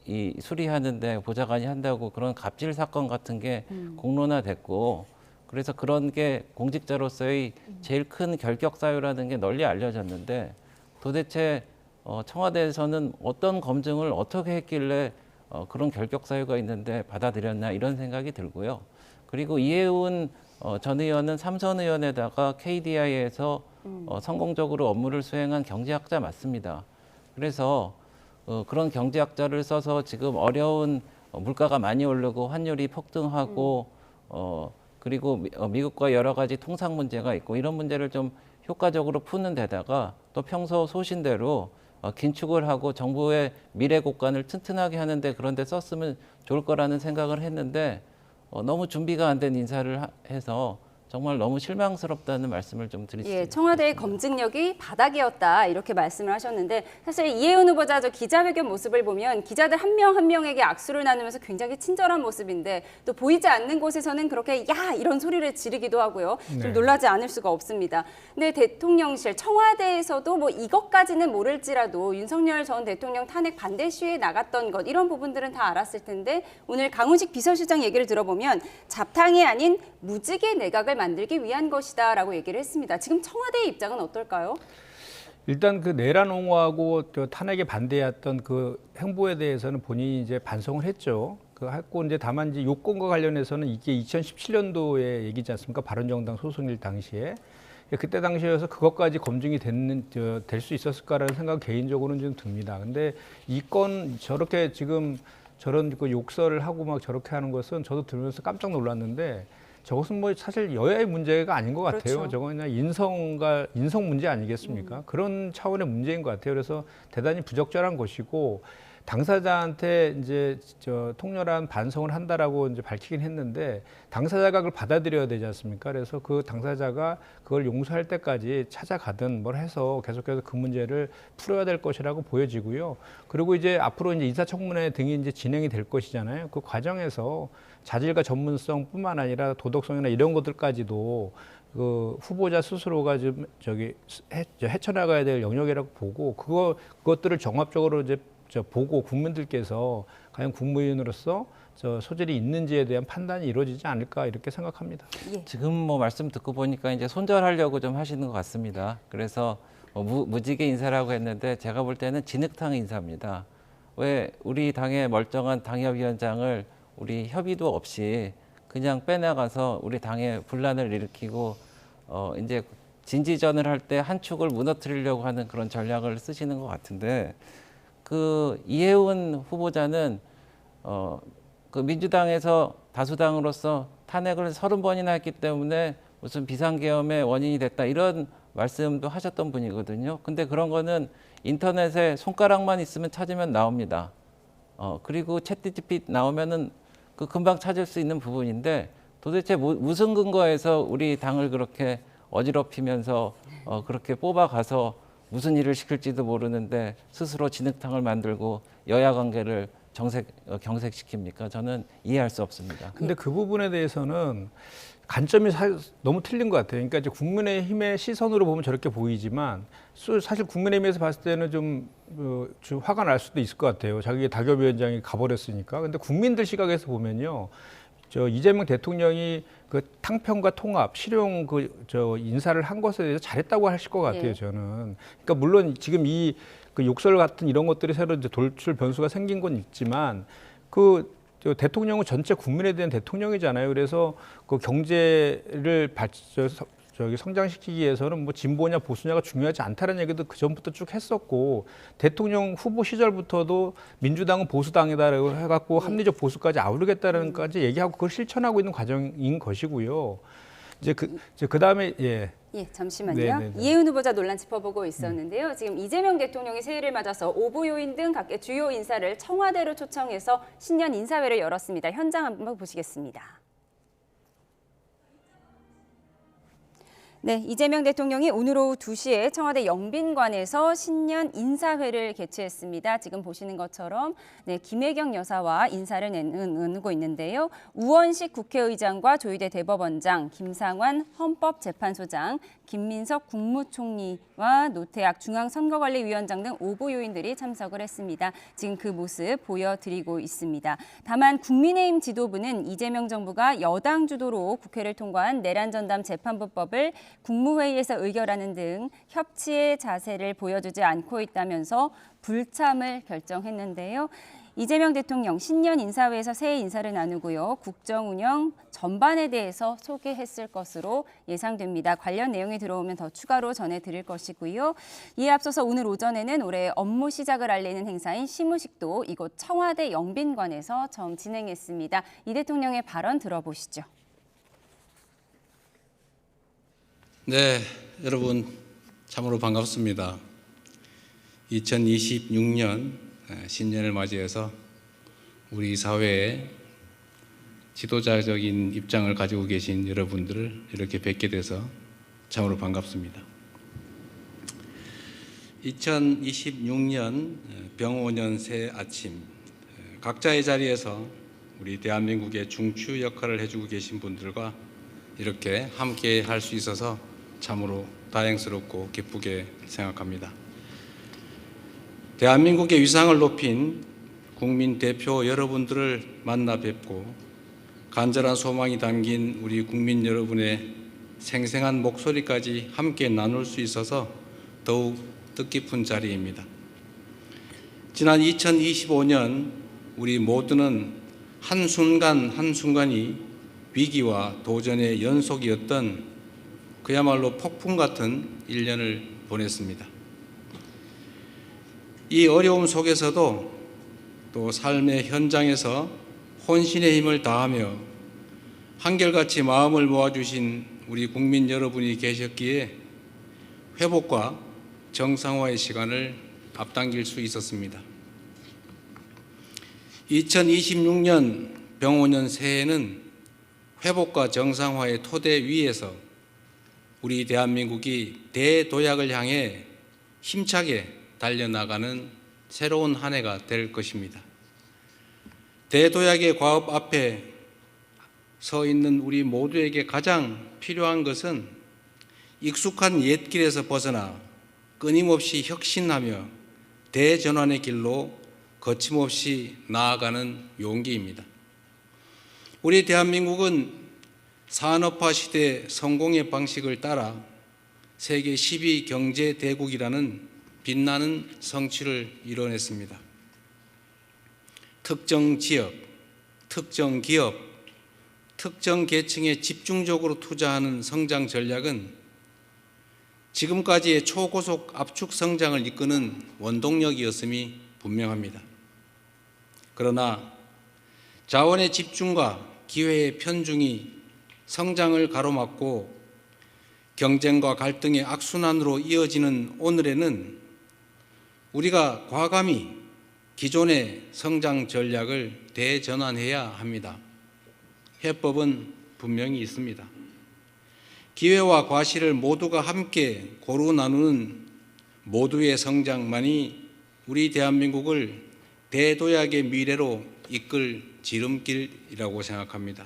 이 수리하는데 보좌관이 한다고 그런 갑질 사건 같은 게 공론화됐고, 그래서 그런 게 공직자로서의 제일 큰 결격 사유라는 게 널리 알려졌는데, 도대체 청와대에서는 어떤 검증을 어떻게 했길래 그런 결격 사유가 있는데 받아들였나 이런 생각이 들고요. 그리고 이혜훈 전 의원은 삼선 의원에다가 KDI에서 성공적으로 업무를 수행한 경제학자 맞습니다. 그래서 그런 경제학자를 써서 지금 어려운 물가가 많이 오르고 환율이 폭등하고 그리고 미국과 여러 가지 통상 문제가 있고 이런 문제를 좀 효과적으로 푸는 데다가 또 평소 소신대로 긴축을 하고 정부의 미래 곡간을 튼튼하게 하는데 그런 데 썼으면 좋을 거라는 생각을 했는데 너무 준비가 안 된 인사를 해서 정말 너무 실망스럽다는 말씀을 좀 드리겠습니다. 예, 청와대의 검증력이 바닥이었다 이렇게 말씀을 하셨는데, 사실 이혜훈 후보자 저 기자회견 모습을 보면 기자들 한 명 한 명에게 악수를 나누면서 굉장히 친절한 모습인데, 또 보이지 않는 곳에서는 그렇게 야 이런 소리를 지르기도 하고요. 좀 놀라지 않을 수가 없습니다. 근데 대통령실 청와대에서도 뭐 이것까지는 모를지라도 윤석열 전 대통령 탄핵 반대 시위에 나갔던 것 이런 부분들은 다 알았을 텐데, 오늘 강훈식 비서실장 얘기를 들어보면 잡탕이 아닌 무지개 내각을 만들기 위한 것이다라고 얘기를 했습니다. 지금 청와대의 입장은 어떨까요? 일단 그 내란 옹호하고 탄핵에 반대했던 그 행보에 대해서는 본인이 이제 반성을 했죠. 그 했고 이제 다만 이제 요건과 관련해서는 이게 2017년도의 얘기지 않습니까? 바른정당 소속일 당시에. 그때 당시여서 그것까지 검증이 될 수 있었을까라는 생각 개인적으로는 좀 듭니다. 근데 이 건 저렇게 지금 저런 그 욕설을 하고 막 저렇게 하는 것은 저도 들으면서 깜짝 놀랐는데, 저것은 뭐 사실 여야의 문제가 아닌 것 같아요. 그렇죠. 저건 그냥 인성 문제 아니겠습니까? 그런 차원의 문제인 것 같아요. 그래서 대단히 부적절한 것이고, 당사자한테 이제 통렬한 반성을 한다라고 이제 밝히긴 했는데, 당사자가 그걸 받아들여야 되지 않습니까? 그래서 그 당사자가 그걸 용서할 때까지 찾아가든 뭘 해서 계속해서 그 문제를 풀어야 될 것이라고 보여지고요. 그리고 이제 앞으로 이제 인사청문회 등이 이제 진행이 될 것이잖아요. 그 과정에서 자질과 전문성뿐만 아니라 도덕성이나 이런 것들까지도 그 후보자 스스로가 좀 헤쳐나가야 될 영역이라고 보고, 그것들을 종합적으로 이제 보고 국민들께서 과연 국무위원으로서 소질이 있는지에 대한 판단이 이루어지지 않을까 이렇게 생각합니다. 지금 뭐 말씀 듣고 보니까 이제 손절하려고 좀 하시는 것 같습니다. 그래서 무지개 인사라고 했는데 제가 볼 때는 진흙탕 인사입니다. 왜 우리 당의 멀쩡한 당협위원장을 우리 협의도 없이 그냥 빼나가서 우리 당에 분란을 일으키고 이제 진지전을 할 때 한 축을 무너뜨리려고 하는 그런 전략을 쓰시는 것 같은데 그 이해운 후보자는 그 민주당에서 다수당으로서 탄핵을 30번이나 했기 때문에 무슨 비상계엄의 원인이 됐다 이런 말씀도 하셨던 분이거든요. 근데 그런 거는 인터넷에 손가락만 있으면 찾으면 나옵니다. 그리고 챗GPT 나오면은 그 금방 찾을 수 있는 부분인데 도대체 무슨 근거에서 우리 당을 그렇게 어지럽히면서 그렇게 뽑아가서 무슨 일을 시킬지도 모르는데 스스로 진흙탕을 만들고 여야 관계를 경색시킵니까? 저는 이해할 수 없습니다. 근데 그 부분에 대해서는 관점이 너무 틀린 것 같아요. 그러니까 이제 국민의힘의 시선으로 보면 저렇게 보이지만 사실 국민의힘에서 봤을 때는 좀 화가 날 수도 있을 것 같아요. 자기 당협위원장이 가버렸으니까. 근데 국민들 시각에서 보면요, 이재명 대통령이 그 탕평과 통합, 실용 인사를 한 것에 대해서 잘했다고 하실 것 같아요. 저는. 그러니까 물론 지금 그 욕설 같은 이런 것들이 새로 이제 돌출 변수가 생긴 건 있지만 대통령은 전체 국민에 대한 대통령이잖아요. 그래서 그 경제를 성장시키기 위해서는 뭐 진보냐 보수냐가 중요하지 않다는 얘기도 그 전부터 쭉 했었고 대통령 후보 시절부터도 민주당은 보수당이다라고 해갖고 합리적 보수까지 아우르겠다는 까지 얘기하고 그걸 실천하고 있는 과정인 것이고요. 이제 그 다음에 예, 잠시만요. 네네네. 이해운 후보자 논란 짚어보고 있었는데요. 지금 이재명 대통령이 새해를 맞아서 오보 요인 등 각계 주요 인사를 청와대로 초청해서 신년 인사회를 열었습니다. 현장 한번 보시겠습니다. 네, 이재명 대통령이 오늘 오후 2시에 청와대 영빈관에서 신년 인사회를 개최했습니다. 지금 보시는 것처럼 김혜경 여사와 인사를 나누고 있는데요. 우원식 국회의장과 조희대 대법원장, 김상환 헌법재판소장, 김민석 국무총리와 노태악 중앙선거관리위원장 등 오보 요인들이 참석을 했습니다. 지금 그 모습 보여드리고 있습니다. 다만 국민의힘 지도부는 이재명 정부가 여당 주도로 국회를 통과한 내란전담 재판부법을 국무회의에서 의결하는 등 협치의 자세를 보여주지 않고 있다면서 불참을 결정했는데요. 이재명 대통령 신년 인사회에서 새해 인사를 나누고요. 국정 운영 전반에 대해서 소개했을 것으로 예상됩니다. 관련 내용이 들어오면 더 추가로 전해드릴 것이고요. 이에 앞서서 오늘 오전에는 올해 업무 시작을 알리는 행사인 시무식도 이곳 청와대 영빈관에서 처음 진행했습니다. 이 대통령의 발언 들어보시죠. 네, 여러분 참으로 반갑습니다. 2026년 신년을 맞이해서 우리 사회에 지도자적인 입장을 가지고 계신 여러분들을 이렇게 뵙게 돼서 참으로 반갑습니다. 2026년 병오년 새 아침 각자의 자리에서 우리 대한민국의 중추 역할을 해주고 계신 분들과 이렇게 함께 할 수 있어서 참으로 다행스럽고 기쁘게 생각합니다. 대한민국의 위상을 높인 국민 대표 여러분들을 만나 뵙고 간절한 소망이 담긴 우리 국민 여러분의 생생한 목소리까지 함께 나눌 수 있어서 더욱 뜻깊은 자리입니다. 지난 2025년 우리 모두는 한순간 한순간이 위기와 도전의 연속이었던 그야말로 폭풍 같은 1년을 보냈습니다. 이 어려움 속에서도 또 삶의 현장에서 혼신의 힘을 다하며 한결같이 마음을 모아주신 우리 국민 여러분이 계셨기에 회복과 정상화의 시간을 앞당길 수 있었습니다. 2026년 병오년 새해는 회복과 정상화의 토대 위에서 우리 대한민국이 대도약을 향해 힘차게 달려나가는 새로운 한 해가 될 것입니다. 대도약의 과업 앞에 서 있는 우리 모두에게 가장 필요한 것은 익숙한 옛길에서 벗어나 끊임없이 혁신하며 대전환의 길로 거침없이 나아가는 용기입니다. 우리 대한민국은 산업화 시대 성공의 방식을 따라 세계 10위 경제 대국이라는 빛나는 성취를 이뤄냈습니다. 특정 지역, 특정 기업, 특정 계층에 집중적으로 투자하는 성장 전략은 지금까지의 초고속 압축 성장을 이끄는 원동력이었음이 분명합니다. 그러나 자원의 집중과 기회의 편중이 성장을 가로막고 경쟁과 갈등의 악순환으로 이어지는 오늘에는 우리가 과감히 기존의 성장 전략을 대전환해야 합니다. 해법은 분명히 있습니다. 기회와 과실을 모두가 함께 고루 나누는 모두의 성장만이 우리 대한민국을 대도약의 미래로 이끌 지름길이라고 생각합니다.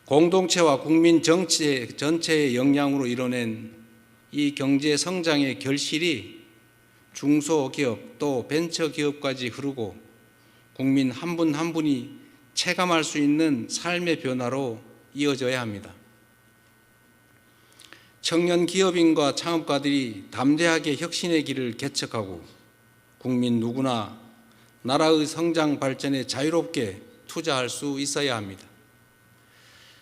공동체와 국민 전체의 역량으로 이뤄낸 이 경제 성장의 결실이 중소기업 또 벤처기업까지 흐르고 국민 한 분 한 분이 체감할 수 있는 삶의 변화로 이어져야 합니다. 청년 기업인과 창업가들이 담대하게 혁신의 길을 개척하고 국민 누구나 나라의 성장 발전에 자유롭게 투자할 수 있어야 합니다.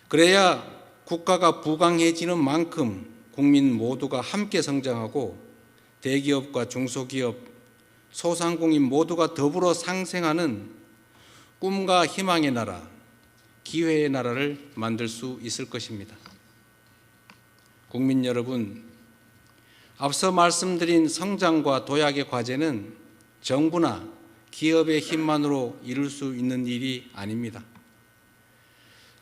그래야 국가가 부강해지는 만큼 국민 모두가 함께 성장하고 대기업과 중소기업, 소상공인 모두가 더불어 상생하는 꿈과 희망의 나라, 기회의 나라를 만들 수 있을 것입니다. 국민 여러분, 앞서 말씀드린 성장과 도약의 과제는 정부나 기업의 힘만으로 이룰 수 있는 일이 아닙니다.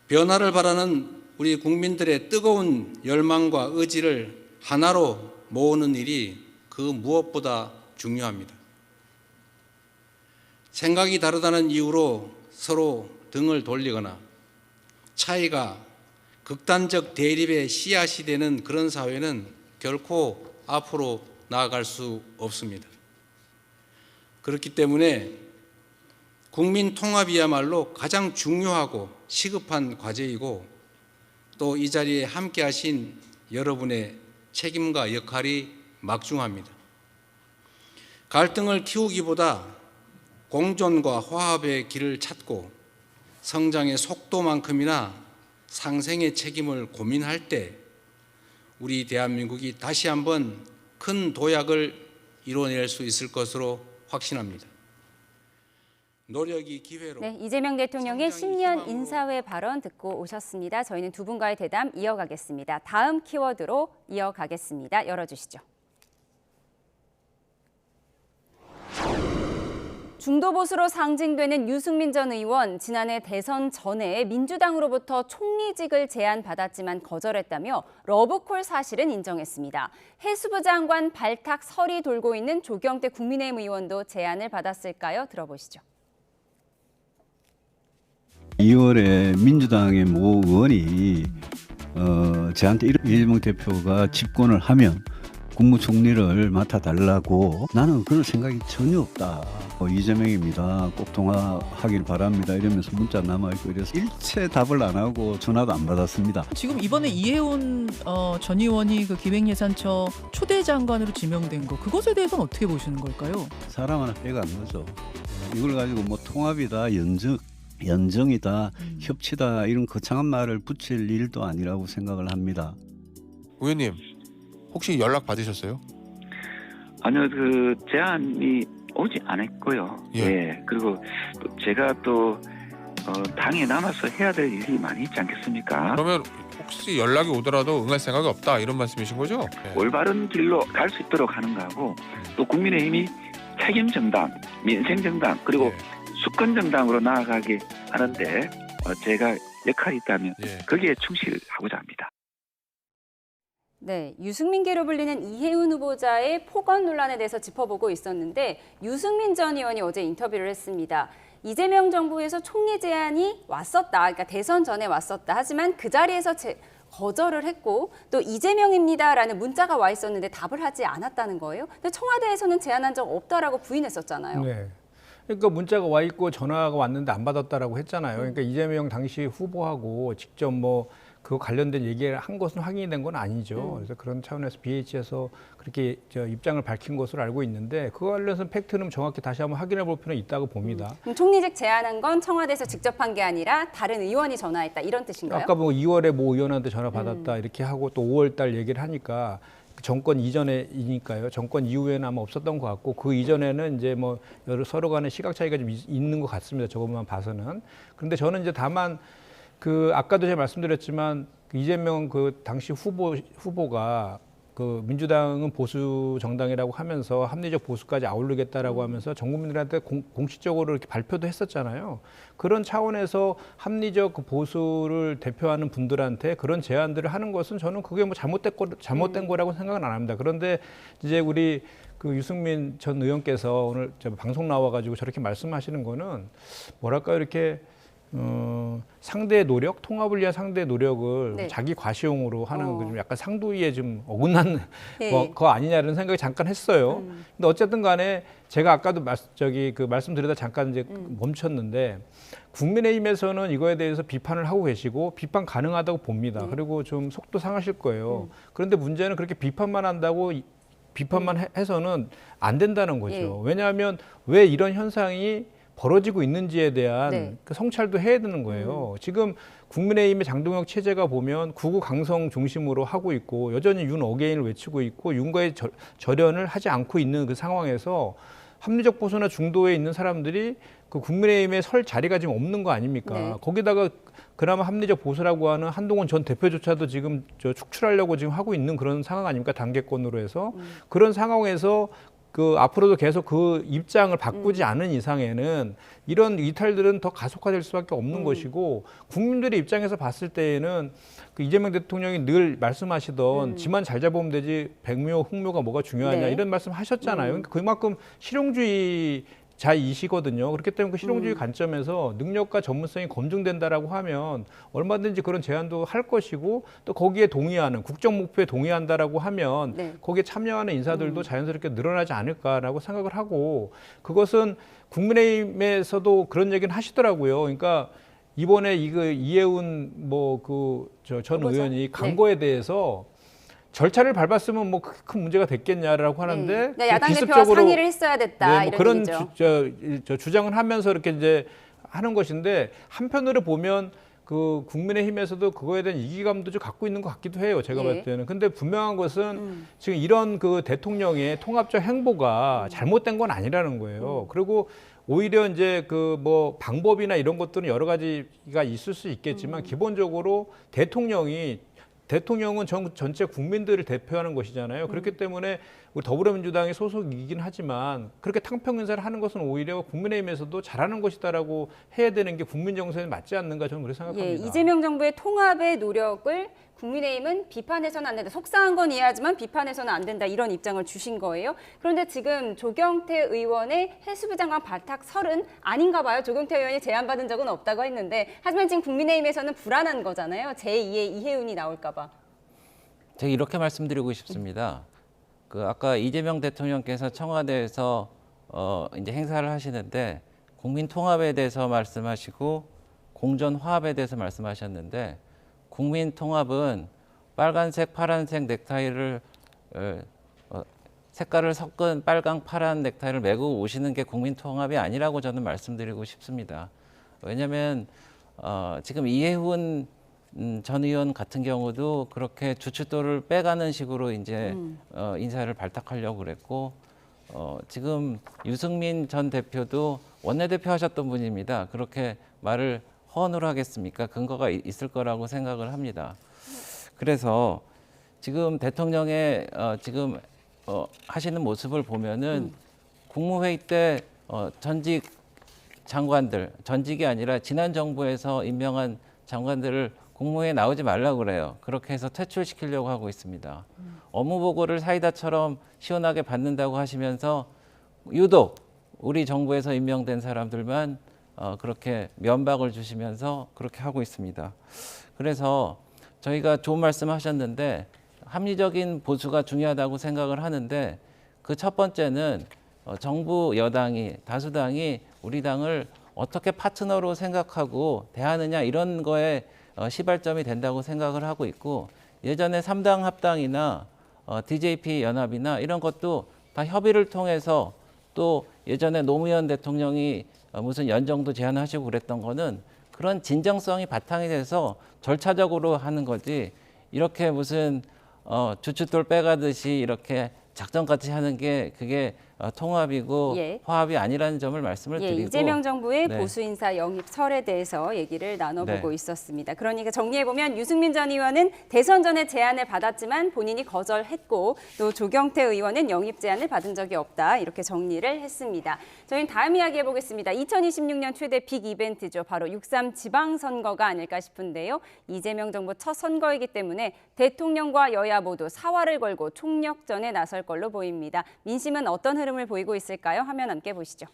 변화를 바라는 우리 국민들의 뜨거운 열망과 의지를 하나로 모으는 일이 그 무엇보다 중요합니다. 생각이 다르다는 이유로 서로 등을 돌리거나 차이가 극단적 대립의 씨앗이 되는 그런 사회는 결코 앞으로 나아갈 수 없습니다. 그렇기 때문에 국민 통합이야말로 가장 중요하고 시급한 과제이고 또 이 자리에 함께 하신 여러분의 책임과 역할이 막중합니다. 갈등을 키우기보다 공존과 화합의 길을 찾고 성장의 속도만큼이나 상생의 책임을 고민할 때 우리 대한민국이 다시 한번 큰 도약을 이뤄낼 수 있을 것으로 확신합니다. 노력이 기회로. 네, 이재명 대통령의 신년 인사회 발언 듣고 오셨습니다. 저희는 두 분과의 대담 이어가겠습니다. 다음 키워드로 이어가겠습니다. 열어주시죠. 중도보수로 상징되는 유승민 전 의원, 지난해 대선 전에 민주당으로부터 총리직을 제안받았지만 거절했다며 러브콜 사실은 인정했습니다. 해수부 장관 발탁 설이 돌고 있는 조경태 국민의힘 의원도 제안을 받았을까요? 들어보시죠. 2월에 민주당의 모 의원이 저한테 이재명 대표가 집권을 하면 국무총리를 맡아달라고, 나는 그럴 생각이 전혀 없다. 이재명입니다. 꼭 통화하길 바랍니다. 이러면서 문자 남아있고 이래서 일체 답을 안 하고 전화도 안 받았습니다. 지금 이번에 이해운 전 의원이 그 기획예산처 초대 장관으로 지명된 거, 그것에 대해서는 어떻게 보시는 걸까요? 사람 하나 빼가 안 나죠. 이걸 가지고 뭐 통합이다, 연정이다, 협치다 이런 거창한 말을 붙일 일도 아니라고 생각을 합니다. 의원님, 혹시 연락 받으셨어요? 아니요, 그 제안이 오지 않았고요. 예. 그리고 또 제가 또 당에 남아서 해야 될 일이 많이 있지 않겠습니까? 그러면 혹시 연락이 오더라도 응할 생각이 없다 이런 말씀이신 거죠? 네. 올바른 길로 갈 수 있도록 하는 거하고 또 국민의힘이 책임 정당, 민생 정당 그리고 수권 정당으로 나아가게 하는데 제가 역할이 있다면 거기에 충실하고자 합니다. 네, 유승민계로 불리는 이해운 후보자의 폭언 논란에 대해서 짚어보고 있었는데 유승민 전 의원이 어제 인터뷰를 했습니다. 이재명 정부에서 총리 제안이 왔었다. 그러니까 대선 전에 왔었다. 하지만 그 자리에서 거절을 했고 또 이재명입니다라는 문자가 와 있었는데 답을 하지 않았다는 거예요. 근데 청와대에서는 제안한 적 없다라고 부인했었잖아요. 네. 그러니까 문자가 와 있고 전화가 왔는데 안 받았다라고 했잖아요. 그러니까 이재명 당시 후보하고 직접 뭐 그거 관련된 얘기를 한 것은 확인이 된 건 아니죠. 그래서 그런 차원에서 BH에서 그렇게 입장을 밝힌 것으로 알고 있는데 그거 관련해서 팩트는 정확히 다시 한번 확인해 볼 필요는 있다고 봅니다. 그럼 총리직 제안한 건 청와대에서 직접 한 게 아니라 다른 의원이 전화했다 이런 뜻인가요? 아까 뭐 2월에 뭐 의원한테 전화 받았다 이렇게 하고 또 5월 달 얘기를 하니까 정권 이전이니까요. 정권 이후에는 아마 없었던 것 같고 그 이전에는 이제 뭐 서로 간의 시각 차이가 좀 있는 것 같습니다. 저것만 봐서는. 그런데 저는 이제 다만 그 아까도 제가 말씀드렸지만 이재명 그 당시 후보가 그 민주당은 보수 정당이라고 하면서 합리적 보수까지 아우르겠다라고 하면서 전 국민들한테 공식적으로 이렇게 발표도 했었잖아요. 그런 차원에서 합리적 그 보수를 대표하는 분들한테 그런 제안들을 하는 것은 저는 그게 뭐 잘못된 거라고 생각은 안 합니다. 그런데 이제 우리 그 유승민 전 의원께서 오늘 방송 나와가지고 저렇게 말씀하시는 거는 뭐랄까요, 이렇게 상대의 노력, 통합을 위한 상대의 노력을 네. 자기 과시용으로 하는 좀 약간 상도위에 좀 어긋난 네. 거 아니냐는 생각이 잠깐 했어요. 근데 어쨌든 간에 제가 아까도 말씀드리다 잠깐 이제 멈췄는데 국민의힘에서는 이거에 대해서 비판을 하고 계시고 비판 가능하다고 봅니다. 그리고 좀 속도 상하실 거예요. 그런데 문제는 그렇게 비판만 한다고 비판만 해서는 안 된다는 거죠. 왜냐하면 왜 이런 현상이 벌어지고 있는지에 대한 그 성찰도 해야 되는 거예요. 지금 국민의힘의 장동혁 체제가 보면 구구 강성 중심으로 하고 있고 여전히 윤 어게인을 외치고 있고 윤과의 절연을 하지 않고 있는 그 상황에서 합리적 보수나 중도에 있는 사람들이 그 국민의힘에 설 자리가 지금 없는 거 아닙니까? 거기다가 그나마 합리적 보수라고 하는 한동훈 전 대표조차도 지금 축출하려고 지금 하고 있는 그런 상황 아닙니까? 단계권으로 해서 그런 상황에서 그 앞으로도 계속 그 입장을 바꾸지 않은 이상에는 이런 이탈들은 더 가속화될 수밖에 없는 것이고 국민들의 입장에서 봤을 때에는 그 이재명 대통령이 늘 말씀하시던 지만 잘 잡으면 되지 백묘 흑묘가 뭐가 중요하냐 이런 말씀 하셨잖아요. 그러니까 그만큼 실용주의자이시거든요. 그렇기 때문에 그 실용주의 관점에서 능력과 전문성이 검증된다라고 하면 얼마든지 그런 제안도 할 것이고 또 거기에 동의하는 국정 목표에 동의한다라고 하면 거기에 참여하는 인사들도 자연스럽게 늘어나지 않을까라고 생각을 하고 그것은 국민의힘에서도 그런 얘기는 하시더라고요. 그러니까 이번에 이해운 전 의원이 간 거에 대해서 절차를 밟았으면 뭐 큰 문제가 됐겠냐라고 하는데 야당 대표와 상의를 했어야 됐다 뭐 이런 그런 얘기죠. 주장을 하면서 이렇게 이제 하는 것인데 한편으로 보면 그 국민의힘에서도 그거에 대한 이기감도 좀 갖고 있는 것 같기도 해요. 제가 봤을 때는. 근데 분명한 것은 지금 이런 그 대통령의 통합적 행보가 잘못된 건 아니라는 거예요. 그리고 오히려 이제 그 뭐 방법이나 이런 것들은 여러 가지가 있을 수 있겠지만 기본적으로 대통령은 전체 국민들을 대표하는 것이잖아요. 그렇기 때문에 우리 더불어민주당의 소속이긴 하지만 그렇게 탕평 인사를 하는 것은 오히려 국민의힘에서도 잘하는 것이다라고 해야 되는 게 국민 정서에 맞지 않는가 저는 그렇게 생각합니다. 이재명 정부의 통합의 노력을 국민의힘은 비판해서는 안 된다. 속상한 건 이해하지만 비판해서는 안 된다. 이런 입장을 주신 거예요. 그런데 지금 조경태 의원의 해수부 장관 발탁설은 아닌가 봐요. 조경태 의원이 제안받은 적은 없다고 했는데 하지만 지금 국민의힘에서는 불안한 거잖아요. 제2의 이해운이 나올까 봐. 제가 이렇게 말씀드리고 싶습니다. 그 아까 이재명 대통령께서 청와대에서 이제 행사를 하시는데 국민 통합에 대해서 말씀하시고 공전 화합에 대해서 말씀하셨는데 국민 통합은 빨간색, 파란색 넥타이를 색깔을 섞은 빨강, 파란 넥타이를 메고 오시는 게 국민 통합이 아니라고 저는 말씀드리고 싶습니다. 왜냐하면 지금 이해훈 전 의원 같은 경우도 그렇게 주춧돌을 빼가는 식으로 이제 인사를 발탁하려고 그랬고 지금 유승민 전 대표도 원내대표 하셨던 분입니다. 그렇게 말을 허언으로 하겠습니까? 근거가 있을 거라고 생각을 합니다. 그래서 지금 대통령의 지금 하시는 모습을 보면은 국무회의 때 전직 장관들, 전직이 아니라 지난 정부에서 임명한 장관들을 국무회의에 나오지 말라고 그래요. 그렇게 해서 퇴출시키려고 하고 있습니다. 업무보고를 사이다처럼 시원하게 받는다고 하시면서 유독 우리 정부에서 임명된 사람들만 그렇게 면박을 주시면서 그렇게 하고 있습니다. 그래서 저희가 좋은 말씀 하셨는데 합리적인 보수가 중요하다고 생각을 하는데 그 첫 번째는 정부 여당이 다수당이 우리 당을 어떻게 파트너로 생각하고 대하느냐 이런 거에 시발점이 된다고 생각을 하고 있고 예전에 3당 합당이나 DJP 연합이나 이런 것도 다 협의를 통해서 또 예전에 노무현 대통령이 무슨 연정도 제안하시고 그랬던 거는 그런 진정성이 바탕이 돼서 절차적으로 하는 거지 이렇게 무슨 주춧돌 빼가듯이 이렇게 작전같이 하는 게 그게 통합이고 예. 화합이 아니라는 점을 말씀을 드리고 이재명 정부의 네. 보수 인사 영입설에 대해서 얘기를 나눠보고 있었습니다. 그러니까 정리해보면 유승민 전 의원은 대선 전에 제안을 받았지만 본인이 거절했고 또 조경태 의원은 영입 제안을 받은 적이 없다. 이렇게 정리를 했습니다. 저희는 다음 이야기 해보겠습니다. 2026년 최대 빅 이벤트죠. 바로 6.3 지방선거가 아닐까 싶은데요. 이재명 정부 첫 선거이기 때문에 대통령과 여야 모두 사활을 걸고 총력전에 나설 걸로 보입니다. 민심은 어떤 흐름을 보이고 있을까요? 화면 함께 보시죠.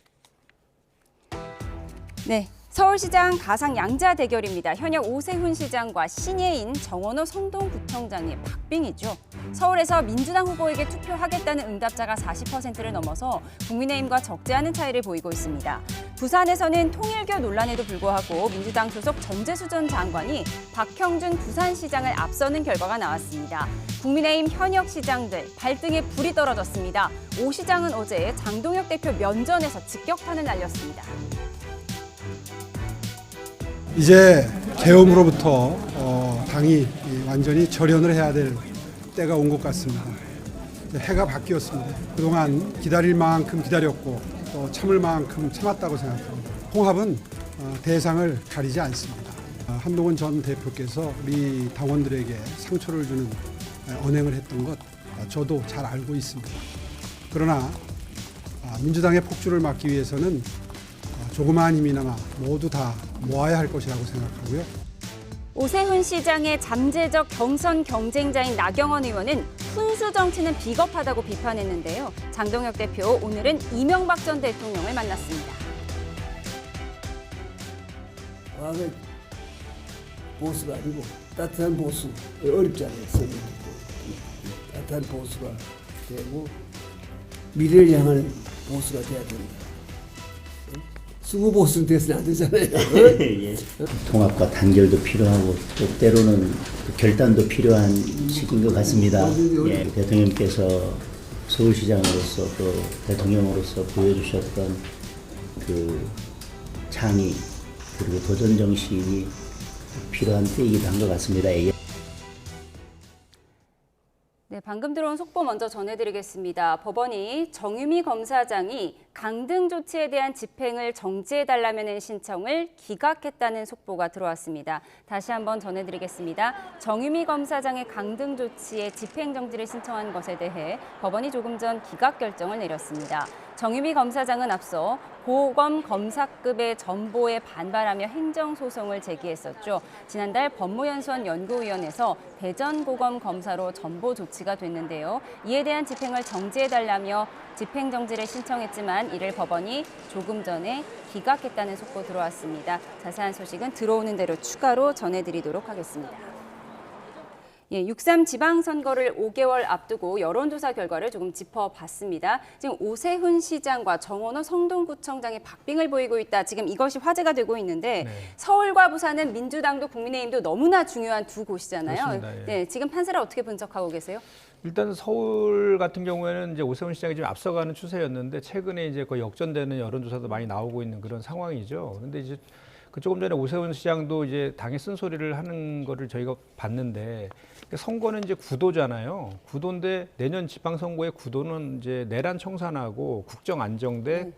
네, 서울시장 가상 양자 대결입니다. 현역 오세훈 시장과 신예인 정원호 성동구청장의 박빙이죠. 서울에서 민주당 후보에게 투표하겠다는 응답자가 40%를 넘어서 국민의힘과 적지 않은 차이를 보이고 있습니다. 부산에서는 통일교 논란에도 불구하고 민주당 소속 전재수 전 장관이 박형준 부산시장을 앞서는 결과가 나왔습니다. 국민의힘 현역 시장들 발등에 불이 떨어졌습니다. 오 시장은 어제 장동혁 대표 면전에서 직격탄을 날렸습니다. 이제 계엄으로부터 당이 완전히 절연을 해야 될 때가 온 것 같습니다. 해가 바뀌었습니다. 그동안 기다릴 만큼 기다렸고 또 참을 만큼 참았다고 생각합니다. 통합은 대상을 가리지 않습니다. 한동훈 전 대표께서 우리 당원들에게 상처를 주는 언행을 했던 것 저도 잘 알고 있습니다. 그러나 민주당의 폭주를 막기 위해서는 조그마한 힘이나마 모두 다 모아야 할 것이라고 생각하고요. 오세훈 시장의 잠재적 경선 경쟁자인 나경원 의원은 훈수 정치는 비겁하다고 비판했는데요. 장동혁 대표 오늘은 이명박 전 대통령을 만났습니다. 과거의 보수가 아니고 따뜻한 보수, 어렵잖아요. 따뜻한 보수가 되고 미래를 향하는 보수가 돼야 된다. 수구 보수는 돼서는 안 되잖아요. 예. 통합과 단결도 필요하고 또 때로는 결단도 필요한 시기인 것 같습니다. 예. 대통령께서 서울시장으로서 또 대통령으로서 보여주셨던 그 창의 그리고 도전 정신이 필요한 때이기도 한 것 같습니다. 예. 네, 방금 들어온 속보 먼저 전해드리겠습니다. 법원이 정유미 검사장이 강등 조치에 대한 집행을 정지해달라는 신청을 기각했다는 속보가 들어왔습니다. 다시 한번 전해드리겠습니다. 정유미 검사장의 강등 조치에 집행 정지를 신청한 것에 대해 법원이 조금 전 기각 결정을 내렸습니다. 정유미 검사장은 앞서 고검 검사급의 전보에 반발하며 행정소송을 제기했었죠. 지난달 법무연수원 연구위원회에서 대전고검 검사로 전보 조치가 됐는데요. 이에 대한 집행을 정지해달라며 집행정지를 신청했지만 이를 법원이 조금 전에 기각했다는 속보 들어왔습니다. 자세한 소식은 들어오는 대로 추가로 전해드리도록 하겠습니다. 6.3 지방선거를 5개월 앞두고 여론조사 결과를 조금 짚어봤습니다. 지금 오세훈 시장과 정원호 성동구청장이 박빙을 보이고 있다. 지금 이것이 화제가 되고 있는데 서울과 부산은 민주당도 국민의힘도 너무나 중요한 두 곳이잖아요. 그렇습니다. 예. 네, 지금 판세를 어떻게 분석하고 계세요? 일단 서울 같은 경우에는 이제 오세훈 시장이 좀 앞서가는 추세였는데 최근에 이제 거의 역전되는 여론조사도 많이 나오고 있는 그런 상황이죠. 그런데 이제 그 조금 전에 오세훈 시장도 이제 당의 쓴소리를 하는 거를 저희가 봤는데 선거는 이제 구도잖아요. 구도인데 내년 지방선거의 구도는 이제 내란 청산하고 국정 안정 대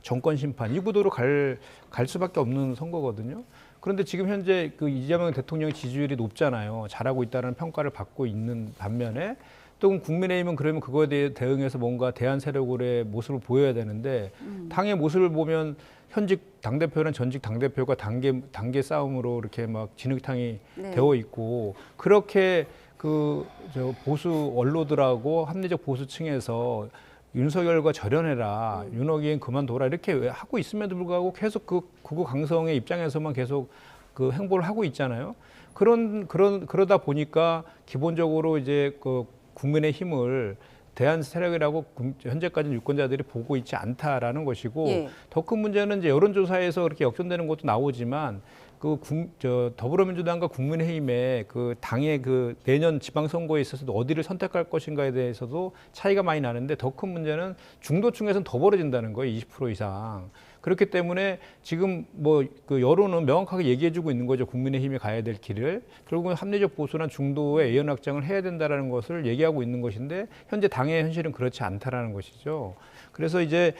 정권 심판 이 구도로 갈 수밖에 없는 선거거든요. 그런데 지금 현재 그 이재명 대통령의 지지율이 높잖아요. 잘하고 있다는 평가를 받고 있는 반면에 또 국민의힘은 그러면 그거에 대해 대응해서 뭔가 대안 세력으로의 모습을 보여야 되는데 당의 모습을 보면 현직 당대표는 전직 당대표가 단계 싸움으로 이렇게 막 진흙탕이 되어 있고 그렇게 저 보수 언론들하고 합리적 보수층에서 윤석열과 절연해라, 윤호기엔 그만둬라 이렇게 하고 있음에도 불구하고 계속 그 극우 강성의 입장에서만 계속 그 행보를 하고 있잖아요. 그러다 보니까 기본적으로 이제 그 국민의 힘을 대한 세력이라고 현재까지는 유권자들이 보고 있지 않다라는 것이고 더 큰 문제는 이제 여론조사에서 그렇게 역전되는 것도 나오지만 더불어민주당과 국민의힘의 그 당의 그 내년 지방선거에 있어서도 어디를 선택할 것인가에 대해서도 차이가 많이 나는데 더 큰 문제는 중도층에서는 더 벌어진다는 거예요. 20% 이상. 그렇기 때문에 지금 뭐 그 여론은 명확하게 얘기해주고 있는 거죠. 국민의힘이 가야 될 길을. 결국은 합리적 보수란 중도의 예언 확장을 해야 된다라는 것을 얘기하고 있는 것인데 현재 당의 현실은 그렇지 않다라는 것이죠. 그래서 이제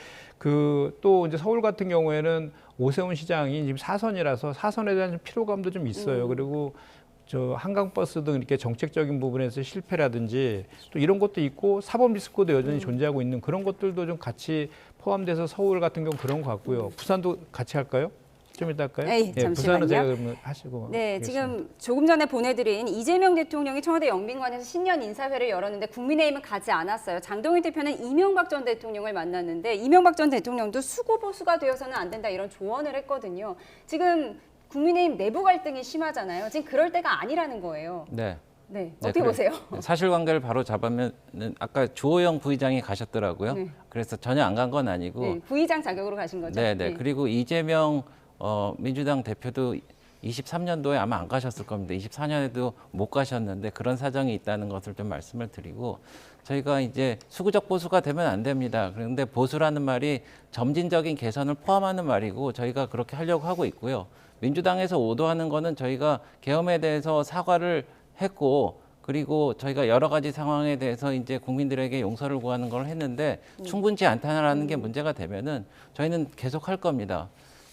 또 이제 서울 같은 경우에는 오세훈 시장이 지금 사선이라서 사선에 대한 피로감도 좀 있어요. 그리고 한강버스 등 이렇게 정책적인 부분에서 실패라든지 또 이런 것도 있고 사법 리스크도 여전히 존재하고 있는 그런 것들도 좀 같이 포함돼서 서울 같은 경우 그런 것 같고요. 부산도 같이 할까요? 좀 이따 할까요? 에이, 잠시만요. 부산은 제가 그러면 하시고. 네, 하겠습니다. 지금 조금 전에 보내드린 이재명 대통령이 청와대 영빈관에서 신년 인사회를 열었는데 국민의힘은 가지 않았어요. 장동희 대표는 이명박 전 대통령을 만났는데 이명박 전 대통령도 수구보수가 되어서는 안 된다 이런 조언을 했거든요. 지금 국민의힘 내부 갈등이 심하잖아요. 지금 그럴 때가 아니라는 거예요. 네. 네, 어떻게 보세요? 사실관계를 바로 잡으면 아까 주호영 부의장이 가셨더라고요. 네. 그래서 전혀 안 간 건 아니고. 네, 부의장 자격으로 가신 거죠? 네. 그리고 이재명 민주당 대표도 23년도에 아마 안 가셨을 겁니다. 24년에도 못 가셨는데 그런 사정이 있다는 것을 좀 말씀을 드리고 저희가 이제 수구적 보수가 되면 안 됩니다. 그런데 보수라는 말이 점진적인 개선을 포함하는 말이고 저희가 그렇게 하려고 하고 있고요. 민주당에서 오도하는 거는 저희가 계엄에 대해서 사과를 했고 그리고 저희가 여러 가지 상황에 대해서 이제 국민들에게 용서를 구하는 걸 했는데 충분치 않다라는 게 문제가 되면은 저희는 계속 할 겁니다.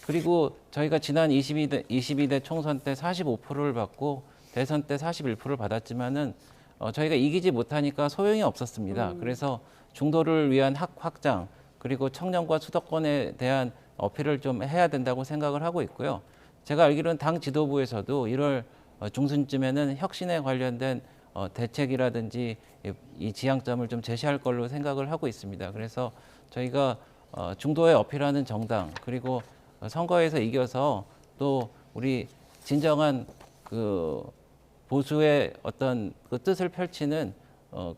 그리고 저희가 지난 22대 총선 때 45%를 받고 대선 때 41%를 받았지만은 저희가 이기지 못하니까 소용이 없었습니다. 그래서 중도를 위한 확장 그리고 청년과 수도권에 대한 어필을 좀 해야 된다고 생각을 하고 있고요. 제가 알기로는 당 지도부에서도 1월 중순쯤에는 혁신에 관련된 대책이라든지 이 지향점을 좀 제시할 걸로 생각을 하고 있습니다. 그래서 저희가 중도에 어필하는 정당 그리고 선거에서 이겨서 또 우리 진정한 그 보수의 어떤 그 뜻을 펼치는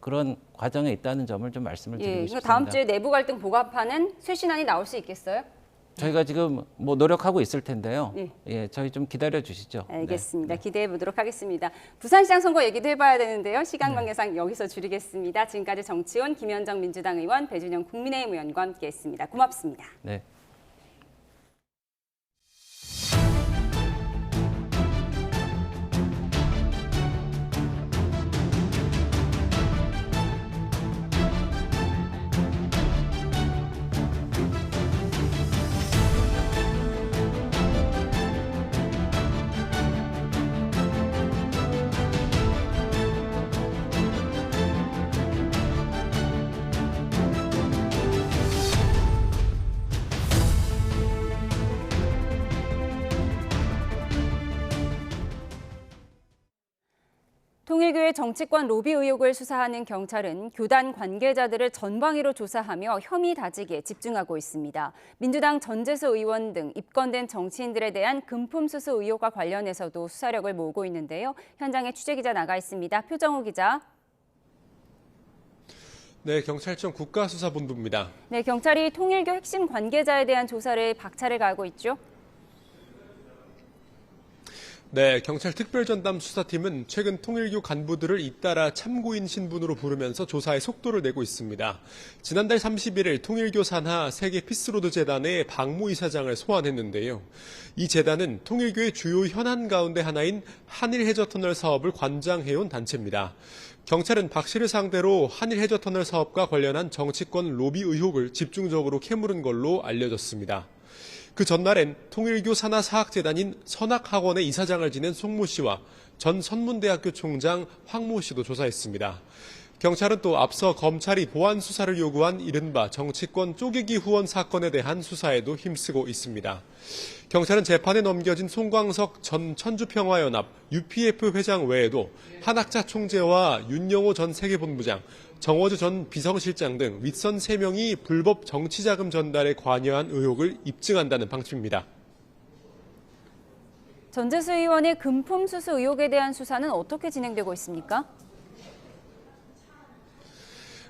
그런 과정에 있다는 점을 좀 말씀을 드리고 싶습니다. 다음 주에 내부 갈등 보강하는 쇄신안이 나올 수 있겠어요? 저희가 지금 뭐 노력하고 있을 텐데요. 저희 좀 기다려 주시죠. 알겠습니다. 기대해 보도록 하겠습니다. 부산시장 선거 얘기도 해봐야 되는데요. 시간 관계상 여기서 줄이겠습니다. 지금까지 정치원 김현정 민주당 의원, 배준영 국민의힘 의원과 함께했습니다. 고맙습니다. 네. 통일교의 정치권 로비 의혹을 수사하는 경찰은 교단 관계자들을 전방위로 조사하며 혐의 다지기에 집중하고 있습니다. 민주당 전재수 의원 등 입건된 정치인들에 대한 금품 수수 의혹과 관련해서도 수사력을 모으고 있는데요. 현장에 취재기자 나가 있습니다. 표정호 기자. 네, 경찰청 국가수사본부입니다. 네, 경찰이 통일교 핵심 관계자에 대한 조사를 박차를 가하고 있죠. 네, 경찰 특별전담 수사팀은 최근 통일교 간부들을 잇따라 참고인 신분으로 부르면서 조사에 속도를 내고 있습니다. 지난달 31일 통일교 산하 세계 피스로드 재단의 박모 이사장을 소환했는데요. 이 재단은 통일교의 주요 현안 가운데 하나인 한일 해저터널 사업을 관장해온 단체입니다. 경찰은 박 씨를 상대로 한일 해저터널 사업과 관련한 정치권 로비 의혹을 집중적으로 캐물은 걸로 알려졌습니다. 그 전날엔 통일교 산하 사학재단인 선학학원의 이사장을 지낸 송모 씨와 전 선문대학교 총장 황모 씨도 조사했습니다. 경찰은 또 앞서 검찰이 보안 수사를 요구한 이른바 정치권 쪼개기 후원 사건에 대한 수사에도 힘쓰고 있습니다. 경찰은 재판에 넘겨진 송광석 전 천주평화연합 UPF 회장 외에도 한학자 총재와 윤영호 전 세계본부장, 정워주 전 비서실장 등 윗선 3명이 불법 정치자금 전달에 관여한 의혹을 입증한다는 방침입니다. 전재수 의원의 금품 수수 의혹에 대한 수사는 어떻게 진행되고 있습니까?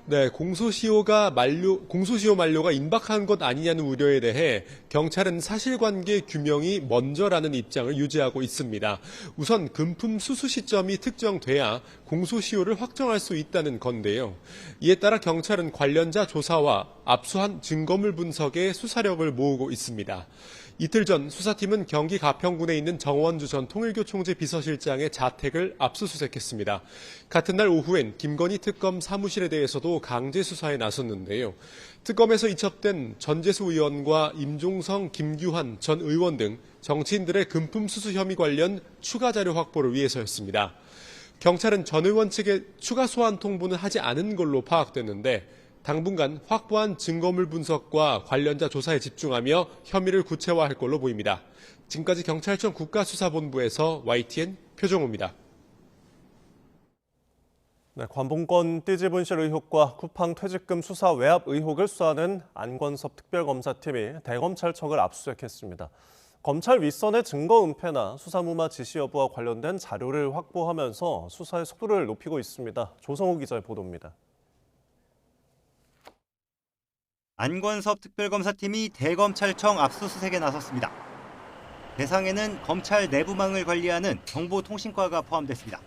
네, 공소시효 만료가 임박한 것 아니냐는 우려에 대해 경찰은 사실관계 규명이 먼저라는 입장을 유지하고 있습니다. 우선 금품 수수 시점이 특정돼야 공소시효를 확정할 수 있다는 건데요. 이에 따라 경찰은 관련자 조사와 압수한 증거물 분석에 수사력을 모으고 있습니다. 이틀 전 수사팀은 경기 가평군에 있는 정원주 전 통일교 총재 비서실장의 자택을 압수수색했습니다. 같은 날 오후엔 김건희 특검 사무실에 대해서도 강제 수사에 나섰는데요. 특검에서 이첩된 전재수 의원과 임종성, 김규환 전 의원 등 정치인들의 금품 수수 혐의 관련 추가 자료 확보를 위해서였습니다. 경찰은 전 의원 측에 추가 소환 통보는 하지 않은 걸로 파악됐는데 당분간 확보한 증거물 분석과 관련자 조사에 집중하며 혐의를 구체화할 걸로 보입니다. 지금까지 경찰청 국가수사본부에서 YTN 표정호입니다. 네, 관봉권 띠지 분실 의혹과 쿠팡 퇴직금 수사 외압 의혹을 수사하는 안권섭 특별검사팀이 대검찰청을 압수수색했습니다. 검찰 윗선의 증거 은폐나 수사무마 지시 여부와 관련된 자료를 확보하면서 수사의 속도를 높이고 있습니다. 조성호 기자의 보도입니다. 안권섭 특별검사팀이 대검찰청 압수수색에 나섰습니다. 대상에는 검찰 내부망을 관리하는 정보통신과가 포함됐습니다.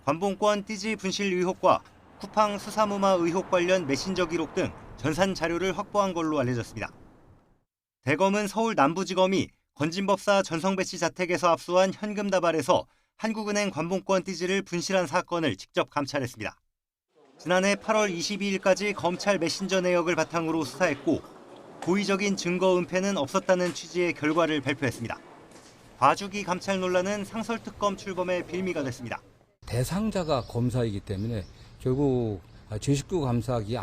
관봉권 띠지 분실 의혹과 쿠팡 수사무마 의혹 관련 메신저 기록 등 전산 자료를 확보한 걸로 알려졌습니다. 대검은 서울 남부지검이 건진법사 전성배 씨 자택에서 압수한 현금 다발에서 한국은행 관봉권 띠지를 분실한 사건을 직접 감찰했습니다. 지난해 8월 22일까지 검찰 메신저 내역을 바탕으로 수사했고 고의적인 증거 은폐는 없었다는 취지의 결과를 발표했습니다. 봐주기 감찰 논란은 상설특검 출범의 빌미가 됐습니다. 대상자가 검사이기 때문에 결국 제19 감사하기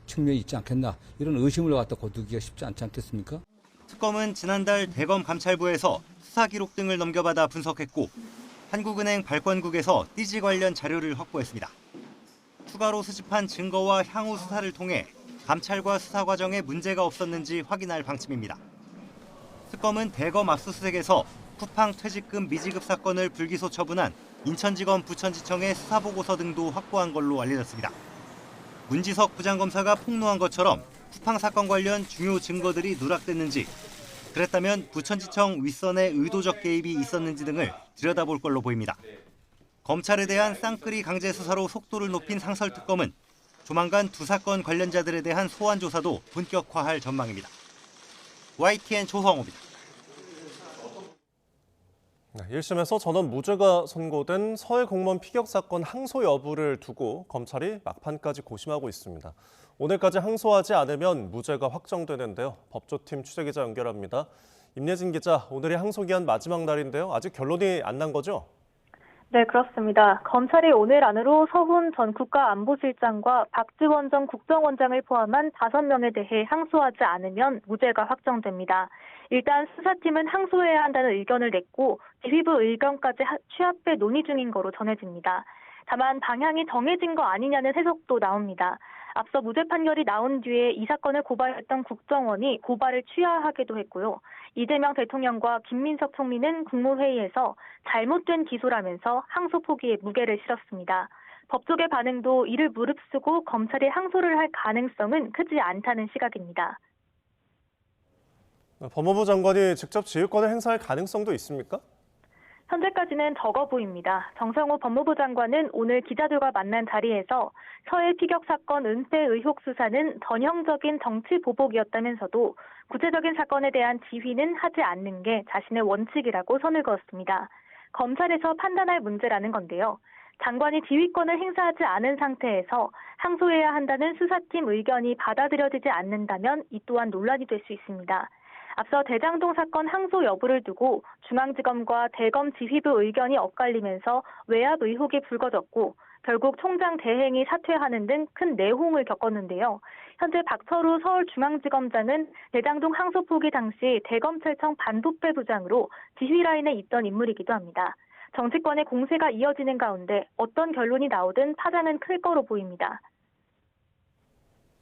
측면이 있지 않겠나 이런 의심을 갖다 거두기가 쉽지 않지 않겠습니까? 특검은 지난달 대검 감찰부에서 수사 기록 등을 넘겨받아 분석했고 한국은행 발권국에서 띠지 관련 자료를 확보했습니다. 추가로 수집한 증거와 향후 수사를 통해 감찰과 수사 과정에 문제가 없었는지 확인할 방침입니다. 특검은 대검 압수수색에서 쿠팡 퇴직금 미지급 사건을 불기소 처분한 인천지검 부천지청의 수사보고서 등도 확보한 걸로 알려졌습니다. 문지석 부장검사가 폭로한 것처럼 쿠팡 사건 관련 중요 증거들이 누락됐는지, 그랬다면 부천지청 윗선의 의도적 개입이 있었는지 등을 들여다볼 걸로 보입니다. 검찰에 대한 쌍끌이 강제 수사로 속도를 높인 상설특검은 조만간 두 사건 관련자들에 대한 소환 조사도 본격화할 전망입니다. YTN 조성호입니다. 1심에서 전원 무죄가 선고된 서해 공무원 피격 사건 항소 여부를 두고 검찰이 막판까지 고심하고 있습니다. 오늘까지 항소하지 않으면 무죄가 확정되는데요. 법조팀 취재기자 연결합니다. 임예진 기자, 오늘이 항소기한 마지막 날인데요. 아직 결론이 안 난 거죠? 네, 그렇습니다. 검찰이 오늘 안으로 서훈 전 국가안보실장과 박지원 전 국정원장을 포함한 5명에 대해 항소하지 않으면 무죄가 확정됩니다. 일단 수사팀은 항소해야 한다는 의견을 냈고 지휘부 의견까지 취합해 논의 중인 거로 전해집니다. 다만 방향이 정해진 거 아니냐는 해석도 나옵니다. 앞서 무죄 판결이 나온 뒤에 이 사건을 고발했던 국정원이 고발을 취하하기도 했고요. 이재명 대통령과 김민석 총리는 국무회의에서 잘못된 기소라면서 항소 포기에 무게를 실었습니다. 법조계 반응도 이를 무릅쓰고 검찰이 항소를 할 가능성은 크지 않다는 시각입니다. 법무부 장관이 직접 지휘권을 행사할 가능성도 있습니까? 현재까지는 적어 보입니다. 정성호 법무부 장관은 오늘 기자들과 만난 자리에서 서해 피격 사건 은폐 의혹 수사는 전형적인 정치 보복이었다면서도 구체적인 사건에 대한 지휘는 하지 않는 게 자신의 원칙이라고 선을 그었습니다. 검찰에서 판단할 문제라는 건데요. 장관이 지휘권을 행사하지 않은 상태에서 항소해야 한다는 수사팀 의견이 받아들여지지 않는다면 이 또한 논란이 될 수 있습니다. 앞서 대장동 사건 항소 여부를 두고 중앙지검과 대검 지휘부 의견이 엇갈리면서 외압 의혹이 불거졌고 결국 총장 대행이 사퇴하는 등 큰 내홍을 겪었는데요. 현재 박철우 서울중앙지검장은 대장동 항소 포기 당시 대검찰청 반부패 부장으로 지휘 라인에 있던 인물이기도 합니다. 정치권의 공세가 이어지는 가운데 어떤 결론이 나오든 파장은 클 거로 보입니다.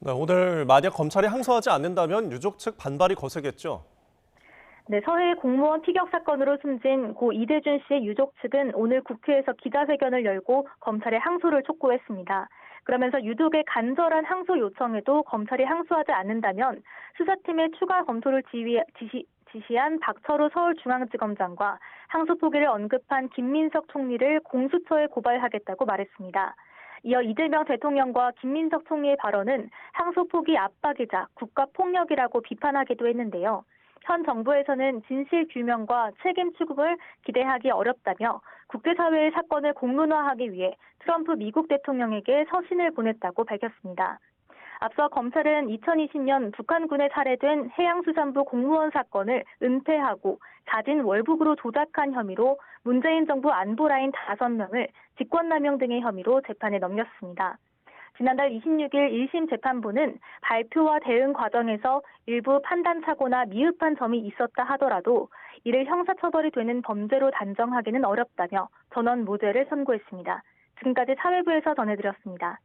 네, 오늘 만약 검찰이 항소하지 않는다면 유족 측 반발이 거세겠죠? 네, 서해 공무원 피격 사건으로 숨진 고 이대준 씨의 유족 측은 오늘 국회에서 기자회견을 열고 검찰의 항소를 촉구했습니다. 그러면서 유독의 간절한 항소 요청에도 검찰이 항소하지 않는다면 수사팀의 추가 검토를 지시한 박철호 서울중앙지검장과 항소 포기를 언급한 김민석 총리를 공수처에 고발하겠다고 말했습니다. 이어 이재명 대통령과 김민석 총리의 발언은 항소 포기 압박이자 국가폭력이라고 비판하기도 했는데요. 현 정부에서는 진실 규명과 책임 추궁을 기대하기 어렵다며 국제사회의 사건을 공론화하기 위해 트럼프 미국 대통령에게 서신을 보냈다고 밝혔습니다. 앞서 검찰은 2020년 북한군에 살해된 해양수산부 공무원 사건을 은폐하고 자진 월북으로 조작한 혐의로 문재인 정부 안보라인 5명을 직권남용 등의 혐의로 재판에 넘겼습니다. 지난달 26일 1심 재판부는 발표와 대응 과정에서 일부 판단착오나 미흡한 점이 있었다 하더라도 이를 형사처벌이 되는 범죄로 단정하기는 어렵다며 전원 무죄를 선고했습니다. 지금까지 사회부에서 전해드렸습니다.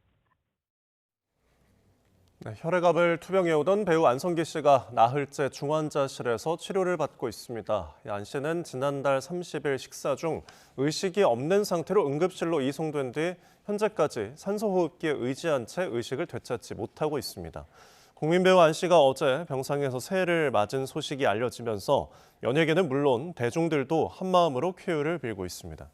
네, 혈액암을 투병해오던 배우 안성기 씨가 나흘째 중환자실에서 치료를 받고 있습니다. 안 씨는 지난달 30일 식사 중 의식이 없는 상태로 응급실로 이송된 뒤 현재까지 산소호흡기에 의지한 채 의식을 되찾지 못하고 있습니다. 국민배우 안 씨가 어제 병상에서 새해를 맞은 소식이 알려지면서 연예계는 물론 대중들도 한마음으로 쾌유를 빌고 있습니다.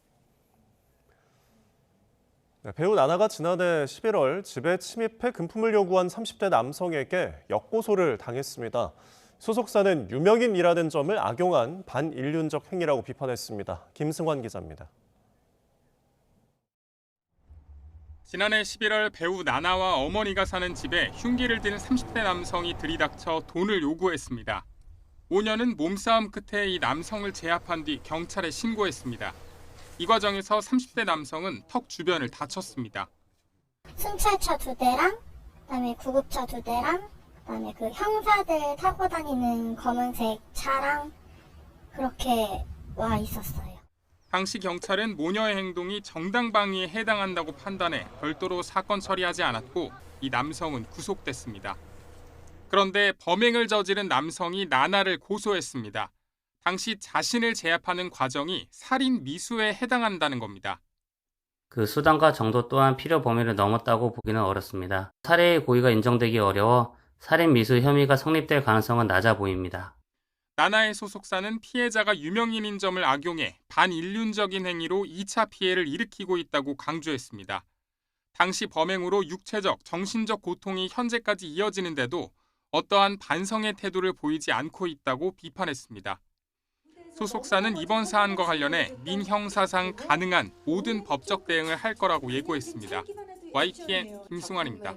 배우 나나가 지난해 11월 집에 침입해 금품을 요구한 30대 남성에게 역고소를 당했습니다. 소속사는 유명인이라는 점을 악용한 반인륜적 행위라고 비판했습니다. 김승환 기자입니다. 지난해 11월 배우 나나와 어머니가 사는 집에 흉기를 든 30대 남성이 들이닥쳐 돈을 요구했습니다. 5년은 몸싸움 끝에 이 남성을 제압한 뒤 경찰에 신고했습니다. 이 과정에서 30대 남성은 턱 주변을 다쳤습니다. 순찰차 2대랑 그다음에 구급차 2대랑 그다음에 그 형사들 타고 다니는 검은색 차랑 그렇게 와 있었어요. 당시 경찰은 모녀의 행동이 정당방위에 해당한다고 판단해 별도로 사건 처리하지 않았고 이 남성은 구속됐습니다. 그런데 범행을 저지른 남성이 나나를 고소했습니다. 당시 자신을 제압하는 과정이 살인 미수에 해당한다는 겁니다. 그 수단과 정도 또한 필요 범위를 넘었다고 보기는 어렵습니다. 살해의 고의가 인정되기 어려워 살인 미수 혐의가 성립될 가능성은 낮아 보입니다. 나나의 소속사는 피해자가 유명인인 점을 악용해 반인륜적인 행위로 2차 피해를 일으키고 있다고 강조했습니다. 당시 범행으로 육체적, 정신적 고통이 현재까지 이어지는데도 어떠한 반성의 태도를 보이지 않고 있다고 비판했습니다. 소속사는 이번 사안과 관련해 민형사상 가능한 모든 법적 대응을 할 거라고 예고했습니다. YTN 김승환입니다.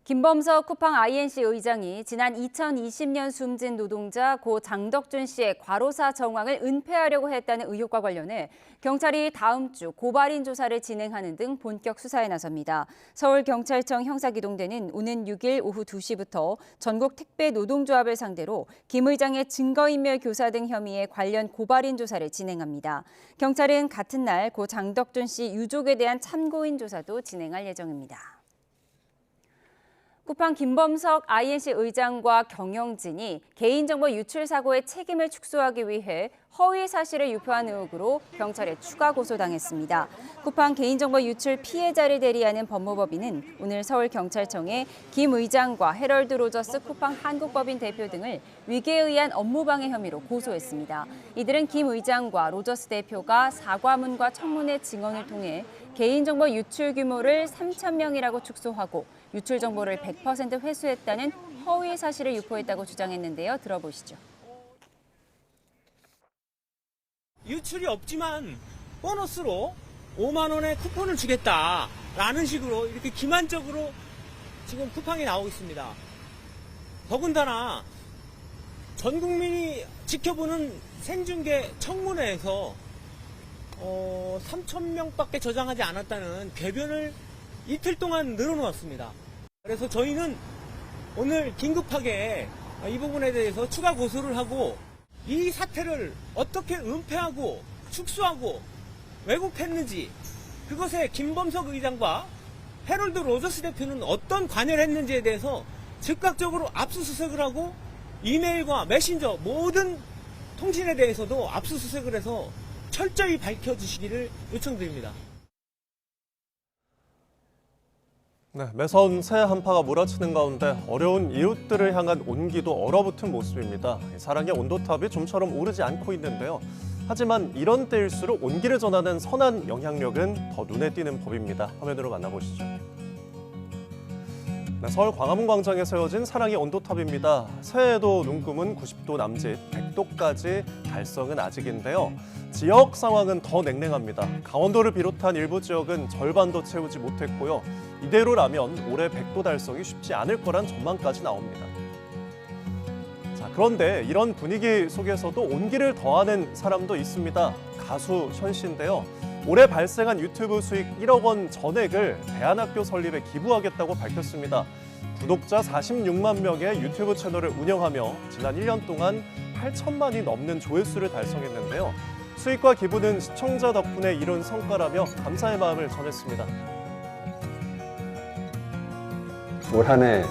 김범석 쿠팡 INC 의장이 지난 2020년 숨진 노동자 고 장덕준 씨의 과로사 정황을 은폐하려고 했다는 의혹과 관련해 경찰이 다음 주 고발인 조사를 진행하는 등 본격 수사에 나섭니다. 서울경찰청 형사기동대는 오는 6일 오후 2시부터 전국 택배 노동조합을 상대로 김 의장의 증거인멸 교사 등 혐의의 관련 고발인 조사를 진행합니다. 경찰은 같은 날 고 장덕준 씨 유족에 대한 참고인 조사도 진행할 예정입니다. 쿠팡 김범석 INC 의장과 경영진이 개인정보 유출 사고의 책임을 축소하기 위해 허위 사실을 유포한 의혹으로 경찰에 추가 고소당했습니다. 쿠팡 개인정보 유출 피해자를 대리하는 법무법인은 오늘 서울경찰청에 김 의장과 헤럴드 로저스 쿠팡 한국법인 대표 등을 위계에 의한 업무방해 혐의로 고소했습니다. 이들은 김 의장과 로저스 대표가 사과문과 청문회 증언을 통해 개인정보 유출 규모를 3,000명이라고 축소하고 유출 정보를 100% 회수했다는 허위 사실을 유포했다고 주장했는데요. 들어보시죠. 유출이 없지만 보너스로 5만 원의 쿠폰을 주겠다라는 식으로 이렇게 기만적으로 지금 쿠팡이 나오고 있습니다. 더군다나 전 국민이 지켜보는 생중계 청문회에서 3,000명밖에 저장하지 않았다는 궤변을 이틀 동안 늘어놓았습니다. 그래서 저희는 오늘 긴급하게 이 부분에 대해서 추가 고소를 하고 이 사태를 어떻게 은폐하고 축소하고 왜곡했는지 그것에 김범석 의장과 헤럴드 로저스 대표는 어떤 관여를 했는지에 대해서 즉각적으로 압수수색을 하고 이메일과 메신저 모든 통신에 대해서도 압수수색을 해서 철저히 밝혀주시기를 요청드립니다. 네, 매서운 새해 한파가 몰아치는 가운데 어려운 이웃들을 향한 온기도 얼어붙은 모습입니다. 사랑의 온도탑이 좀처럼 오르지 않고 있는데요. 하지만 이런 때일수록 온기를 전하는 선한 영향력은 더 눈에 띄는 법입니다. 화면으로 만나보시죠. 네, 서울 광화문 광장에 세워진 사랑의 온도탑입니다. 새해에도 눈금은 90도 남짓, 100도까지 달성은 아직인데요. 지역 상황은 더 냉랭합니다. 강원도를 비롯한 일부 지역은 절반도 채우지 못했고요. 이대로라면 올해 100도 달성이 쉽지 않을 거란 전망까지 나옵니다. 자, 그런데 이런 분위기 속에서도 온기를 더하는 사람도 있습니다. 가수 현 씨인데요. 올해 발생한 유튜브 수익 1억 원 전액을 대안학교 설립에 기부하겠다고 밝혔습니다. 구독자 46만 명의 유튜브 채널을 운영하며 지난 1년 동안 8천만이 넘는 조회수를 달성했는데요. 수익과 기부는 시청자 덕분에 이룬 성과라며 감사의 마음을 전했습니다. 올 한 해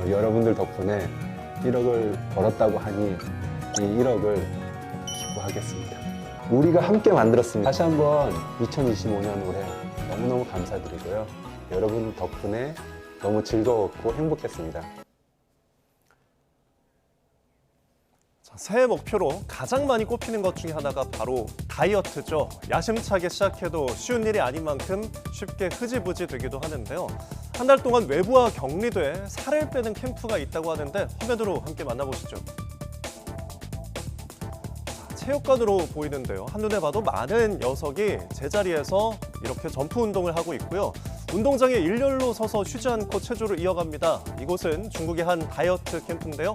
여러분들 덕분에 1억을 벌었다고 하니 이 1억을 기부하겠습니다. 우리가 함께 만들었습니다. 다시 한번 2025년 올해 너무너무 감사드리고요. 여러분 덕분에 너무 즐거웠고 행복했습니다. 새해 목표로 가장 많이 꼽히는 것 중에 하나가 바로 다이어트죠. 야심차게 시작해도 쉬운 일이 아닌 만큼 쉽게 흐지부지 되기도 하는데요. 한 달 동안 외부와 격리돼 살을 빼는 캠프가 있다고 하는데 화면으로 함께 만나보시죠. 체육관으로 보이는데요. 한눈에 봐도 많은 녀석이 제자리에서 이렇게 점프 운동을 하고 있고요. 운동장에 일렬로 서서 쉬지 않고 체조를 이어갑니다. 이곳은 중국의 한 다이어트 캠프인데요.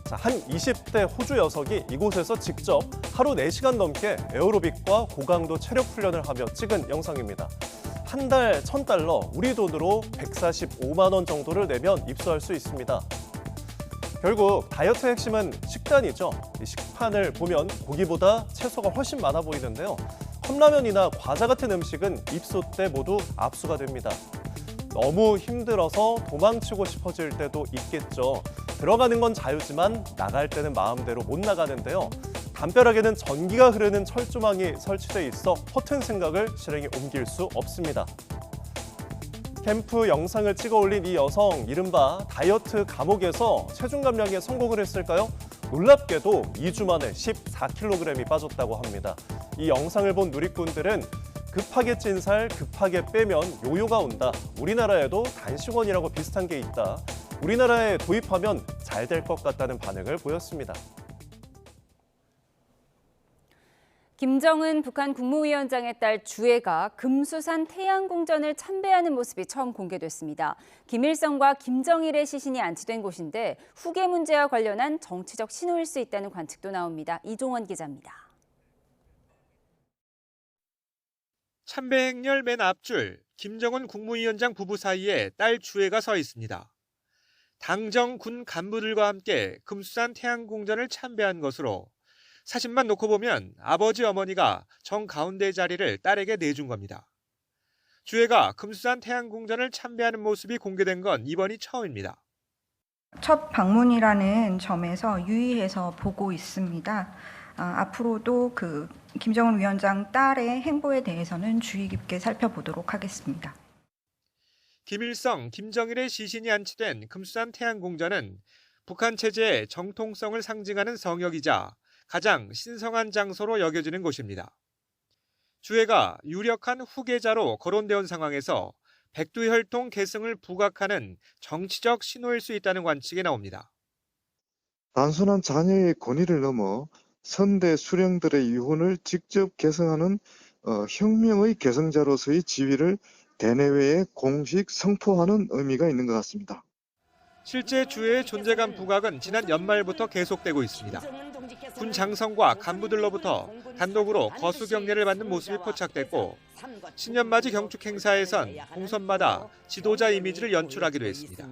자, 한 20대 호주 녀석이 이곳에서 직접 하루 4시간 넘게 에어로빅과 고강도 체력 훈련을 하며 찍은 영상입니다. 한 달 1,000달러, 우리 돈으로 145만 원 정도를 내면 입소할 수 있습니다. 결국 다이어트의 핵심은 식단이죠. 이 식판을 보면 고기보다 채소가 훨씬 많아 보이는데요. 컵라면이나 과자 같은 음식은 입소 때 모두 압수가 됩니다. 너무 힘들어서 도망치고 싶어질 때도 있겠죠. 들어가는 건 자유지만 나갈 때는 마음대로 못 나가는데요. 담벼락에는 전기가 흐르는 철조망이 설치돼 있어 허튼 생각을 실행에 옮길 수 없습니다. 캠프 영상을 찍어 올린 이 여성, 이른바 다이어트 감옥에서 체중 감량에 성공을 했을까요? 놀랍게도 2주 만에 14kg이 빠졌다고 합니다. 이 영상을 본 누리꾼들은 급하게 찐 살 급하게 빼면 요요가 온다. 우리나라에도 단식원이라고 비슷한 게 있다. 우리나라에 도입하면 잘 될 것 같다는 반응을 보였습니다. 김정은 북한 국무위원장의 딸 주애가 금수산 태양궁전을 참배하는 모습이 처음 공개됐습니다. 김일성과 김정일의 시신이 안치된 곳인데 후계 문제와 관련한 정치적 신호일 수 있다는 관측도 나옵니다. 이종원 기자입니다. 참배 행렬 맨 앞줄, 김정은 국무위원장 부부 사이에 딸 주애가 서 있습니다. 당정 군 간부들과 함께 금수산 태양궁전을 참배한 것으로 사진만 놓고 보면 아버지 어머니가 정가운데 자리를 딸에게 내준 겁니다. 주애가 금수산 태양궁전을 참배하는 모습이 공개된 건 이번이 처음입니다. 첫 방문이라는 점에서 유의해서 보고 있습니다. 앞으로도 김정은 위원장 딸의 행보에 대해서는 주의 깊게 살펴보도록 하겠습니다. 김일성, 김정일의 시신이 안치된 금수산 태양궁전은 북한 체제의 정통성을 상징하는 성역이자 가장 신성한 장소로 여겨지는 곳입니다. 주애가 유력한 후계자로 거론되어 온 상황에서 백두혈통 계승을 부각하는 정치적 신호일 수 있다는 관측이 나옵니다. 단순한 자녀의 권위를 넘어 선대 수령들의 유훈을 직접 계승하는 혁명의 계승자로서의 지위를 대내외에 공식 선포하는 의미가 있는 것 같습니다. 실제 주애의 존재감 부각은 지난 연말부터 계속되고 있습니다. 군 장성과 간부들로부터 단독으로 거수 경례를 받는 모습이 포착됐고 신년맞이 경축 행사에선 공선마다 지도자 이미지를 연출하기도 했습니다.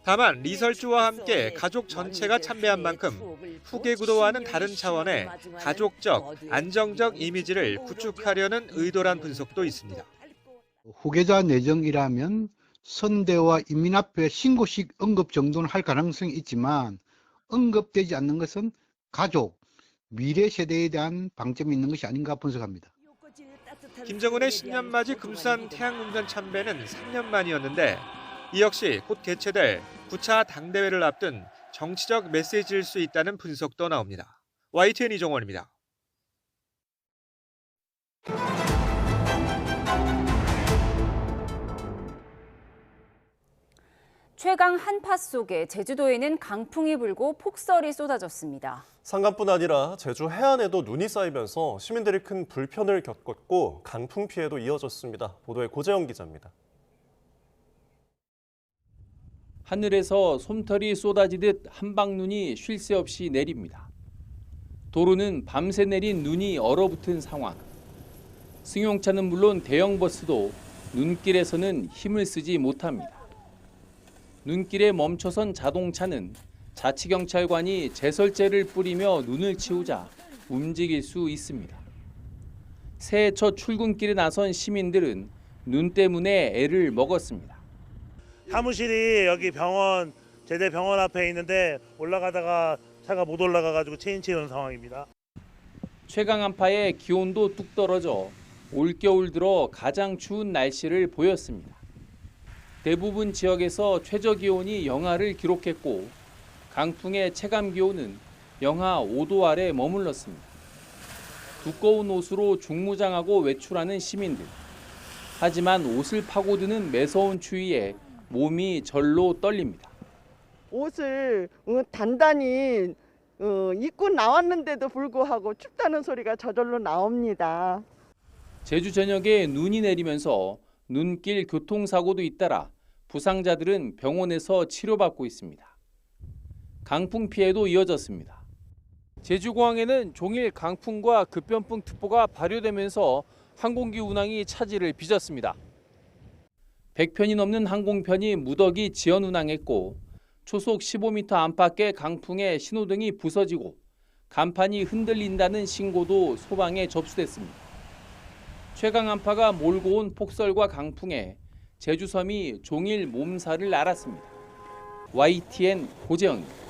다만 리설주와 함께 가족 전체가 참배한 만큼 후계 구도와는 다른 차원의 가족적, 안정적 이미지를 구축하려는 의도란 분석도 있습니다. 후계자 내정이라면 선대와 인민 앞에 신고식 언급 정도는 할 가능성이 있지만 언급되지 않는 것은 가족, 미래 세대에 대한 방점이 있는 것이 아닌가 분석합니다. 김정은의 신년맞이 금수산 태양궁전 참배는 3년 만이었는데 이 역시 곧 개최될 9차 당대회를 앞둔 정치적 메시지일 수 있다는 분석도 나옵니다. YTN 이종원입니다. 최강 한파 속에 제주도에는 강풍이 불고 폭설이 쏟아졌습니다. 산간뿐 아니라 제주 해안에도 눈이 쌓이면서 시민들이 큰 불편을 겪었고 강풍 피해도 이어졌습니다. 보도에 고재영 기자입니다. 하늘에서 솜털이 쏟아지듯 한방눈이 쉴 새 없이 내립니다. 도로는 밤새 내린 눈이 얼어붙은 상황. 승용차는 물론 대형 버스도 눈길에서는 힘을 쓰지 못합니다. 눈길에 멈춰선 자동차는 자치경찰관이 제설제를 뿌리며 눈을 치우자 움직일 수 있습니다. 새해 첫 출근길에 나선 시민들은 눈 때문에 애를 먹었습니다. 사무실이 여기 병원, 제대병원 앞에 있는데 올라가다가 차가 못 올라가가지고 체인지 온 상황입니다. 최강 한파에 기온도 뚝 떨어져 올겨울 들어 가장 추운 날씨를 보였습니다. 대부분 지역에서 최저 기온이 영하를 기록했고 강풍의 체감 기온은 영하 5도 아래 머물렀습니다. 두꺼운 옷으로 중무장하고 외출하는 시민들. 하지만 옷을 파고드는 매서운 추위에 몸이 절로 떨립니다. 옷을 단단히 입고 나왔는데도 불구하고 춥다는 소리가 저절로 나옵니다. 제주 전역에 눈이 내리면서 눈길 교통사고도 잇따라 부상자들은 병원에서 치료받고 있습니다. 강풍 피해도 이어졌습니다. 제주공항에는 종일 강풍과 급변풍 특보가 발효되면서 항공기 운항이 차질을 빚었습니다. 100편이 넘는 항공편이 무더기 지연 운항했고 초속 15m 안팎의 강풍에 신호등이 부서지고 간판이 흔들린다는 신고도 소방에 접수됐습니다. 최강 한파가 몰고 온 폭설과 강풍에 제주섬이 종일 몸살을 앓았습니다. YTN 고재영입니다.